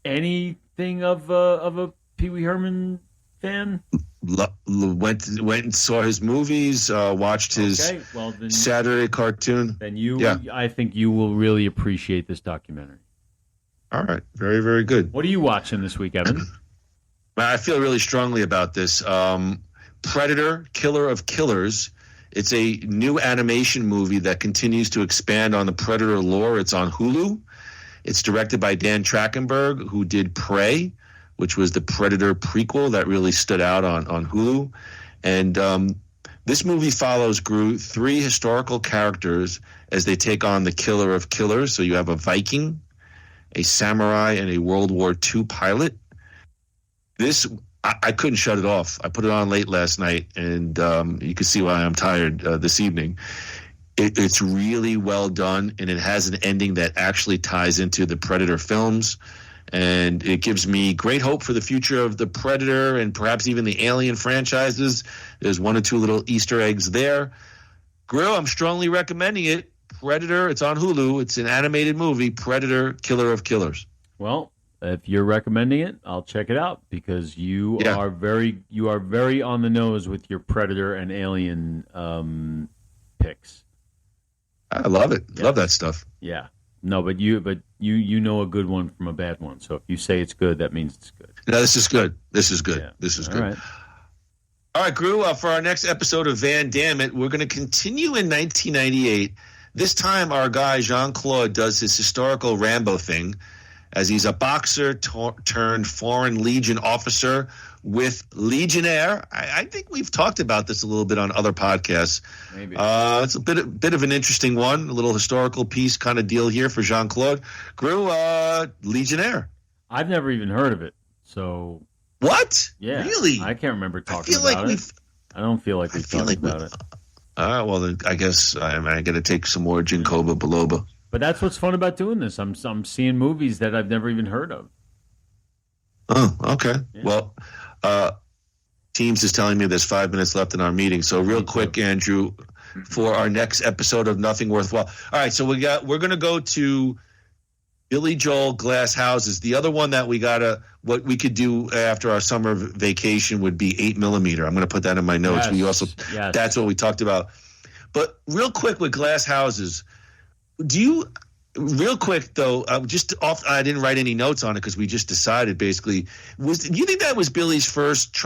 S15: anything of a Pee Wee Herman fan?
S14: Went and saw his movies. Watched his Saturday cartoon.
S15: Then I think you will really appreciate this documentary.
S14: All right. Very, very good.
S15: What are you watching this week, Evan?
S14: I feel really strongly about this. Predator, Killer of Killers. It's a new animation movie that continues to expand on the Predator lore. It's on Hulu. It's directed by Dan Trachtenberg, who did Prey, which was the Predator prequel that really stood out on Hulu. And this movie follows Groo, 3 historical characters as they take on the Killer of Killers. So you have a Viking, a samurai, and a World War II pilot. This, I couldn't shut it off. I put it on late last night, and you can see why I'm tired this evening. It's really well done, and it has an ending that actually ties into the Predator films, and it gives me great hope for the future of the Predator and perhaps even the Alien franchises. There's 1 or 2 little Easter eggs there. Groo, I'm strongly recommending it. Predator, it's on Hulu. It's an animated movie, Predator, Killer of Killers.
S15: Well, if you're recommending it, I'll check it out because you are very on the nose with your Predator and Alien picks.
S14: I love it. Yeah. Love that stuff.
S15: Yeah. No, but you know a good one from a bad one. So if you say it's good, that means it's good.
S14: No, this is good. This is good. Yeah. This is good.
S15: Right.
S14: All right, Groo, for our next episode of Van Dammit, we're going to continue in 1998. This time, our guy Jean-Claude does his historical Rambo thing, as he's a boxer turned Foreign Legion officer with Legionnaire. I think we've talked about this a little bit on other podcasts.
S15: Maybe.
S14: It's a bit of an interesting one, a little historical piece kind of deal here for Jean-Claude. Groo, Legionnaire.
S15: I've never even heard of it. So
S14: what?
S15: Yeah,
S14: really?
S15: I can't remember talking about it. I don't feel like we've talked about it.
S14: All right, well, then I guess I got to take some more Ginkgo biloba.
S15: But that's what's fun about doing this. I'm seeing movies that I've never even heard of.
S14: Oh, okay.
S15: Yeah.
S14: Well, Teams is telling me there's 5 minutes left in our meeting. So real quick, Andrew, for our next episode of Nothing Worthwhile. All right, so we're going to go to Billy Joel, Glass Houses. The other one that what we could do after our summer vacation would be 8mm. I'm going to put that in my notes.
S15: Yes.
S14: That's what we talked about. But real quick with Glass Houses, real quick though, I didn't write any notes on it because we just decided basically. Do you think that was Billy's first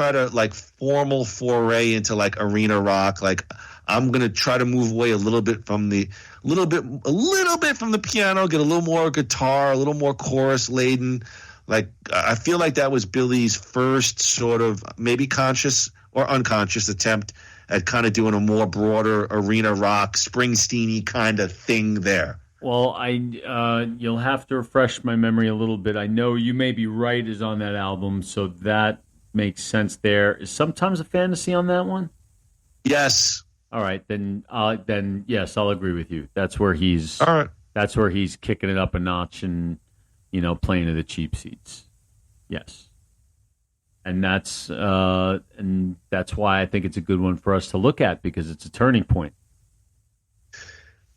S14: formal foray into like arena rock? Like, I'm gonna try to move away a little bit from the piano, get a little more guitar, a little more chorus laden. Like, I feel like that was Billy's first sort of maybe conscious or unconscious attempt at kind of doing a more broader arena rock, Springsteen-y kind of thing there.
S15: Well, you'll have to refresh my memory a little bit. I know You May Be Right is on that album, so that makes sense there. Is Sometimes a Fantasy on that one?
S14: Yes.
S15: All right, then yes, I'll agree with you. That's where he's
S14: all right.
S15: That's where he's kicking it up a notch and playing to the cheap seats. Yes. And that's why I think it's a good one for us to look at because it's a turning point.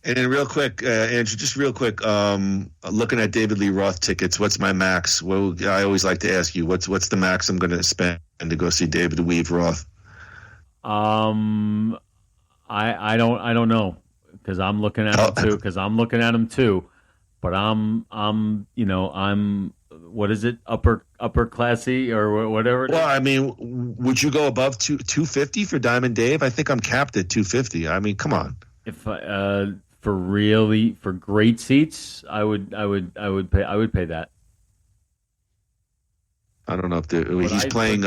S14: And then real quick, Andrew, just real quick, looking at David Lee Roth tickets, what's my max? Well, I always like to ask you, what's the max I'm going to spend to go see David Lee Roth?
S15: I don't know because I'm looking at him too. But I'm what is it, upper classy or whatever it is?
S14: Well, I mean, would you go above 250 for Diamond Dave? I think I'm capped at 250. I mean, come on.
S15: If for great seats, I would pay that.
S14: I don't know if he's playing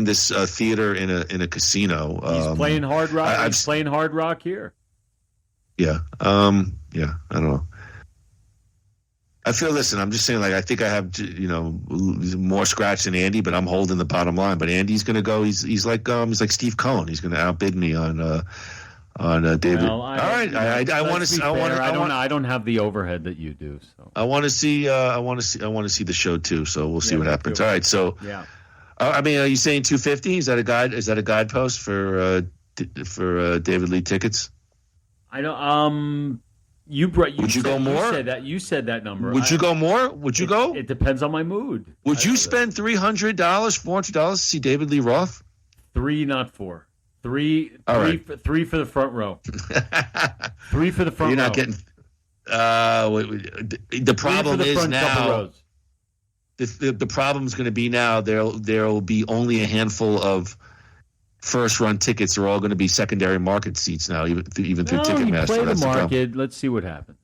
S14: this theater in a casino.
S15: He's playing Hard Rock. He's playing Hard Rock here.
S14: Yeah. I don't know. I'm just saying, like, I think I have, more scratch than Andy, but I'm holding the bottom line. But Andy's going to go. He's like Steve Cohen. He's going to outbid me on David.
S15: Well,
S14: all right. I want to see.
S15: I don't have the overhead that you do. So
S14: I want to see. I want to see the show too. So we'll see what happens. All right. So
S15: yeah.
S14: Are you saying 250? Is that a guide? Is that a guidepost for David Lee tickets?
S15: I don't. Would
S14: you go more?
S15: You said that number.
S14: Would you go more? Would you go?
S15: It depends on my mood.
S14: Would you spend $300, $400 to see David Lee Roth?
S15: 3, not 4. 3 for the front row. 3 for the front row.
S14: You're not getting. The problem is now. The problem is going to be now. There will be only a handful of first run tickets. They're all going to be secondary market seats now, even through Ticketmaster.
S15: Play the market. Let's see what happens.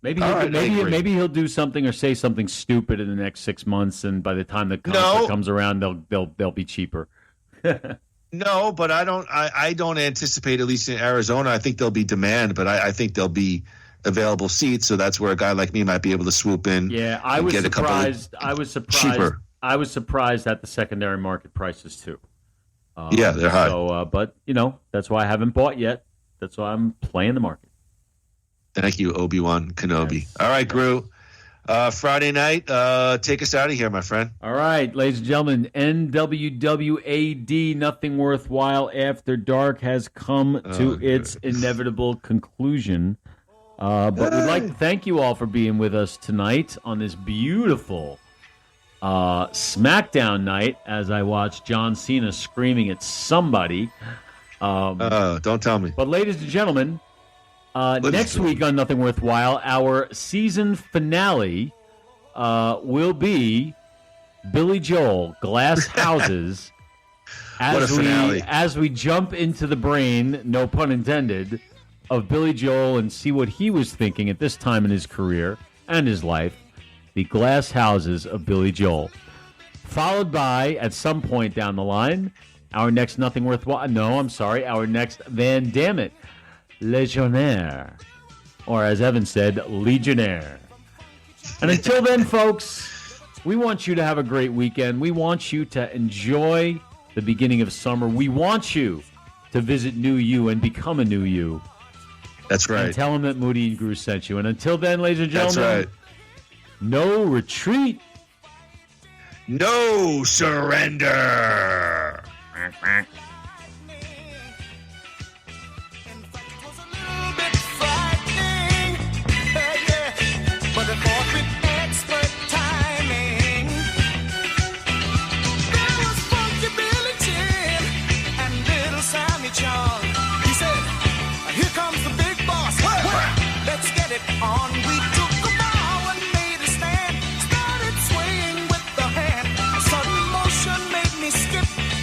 S15: Maybe he'll do something or say something stupid in the next 6 months, and by the time the concert comes around, they'll be cheaper.
S14: No, but I don't anticipate, at least in Arizona. I think there'll be demand, but I think there'll be available seats. So that's where a guy like me might be able to swoop in.
S15: Yeah, I was surprised.
S14: Cheaper.
S15: I was surprised at the secondary market prices too.
S14: Yeah, they're high.
S15: So, but that's why I haven't bought yet. That's why I'm playing the market.
S14: Thank you, Obi-Wan Kenobi. Yes. All right, Groo. Friday night, take us out of here, my friend.
S15: All right, ladies and gentlemen, NWWAD, Nothing Worthwhile After Dark has come to its inevitable conclusion. But we'd like to thank you all for being with us tonight on this beautiful SmackDown night as I watched John Cena screaming at somebody.
S14: Don't tell me.
S15: But ladies and gentlemen, next week on Nothing Worthwhile, our season finale will be Billy Joel, Glass Houses. As we jump into the brain, no pun intended, of Billy Joel and see what he was thinking at this time in his career and his life. The Glass Houses of Billy Joel. Followed by, at some point down the line, our next Nothing Worthwhile. No, I'm sorry. Our next Van Dammit. Legionnaire. Or as Evan said, Legionnaire. And until then, folks, we want you to have a great weekend. We want you to enjoy the beginning of summer. We want you to visit New You and become a new you.
S14: That's right.
S15: And tell them that Moody and Groo sent you. And until then, ladies and gentlemen,
S14: that's right.
S15: No retreat.
S14: No surrender.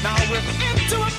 S17: Now we're into a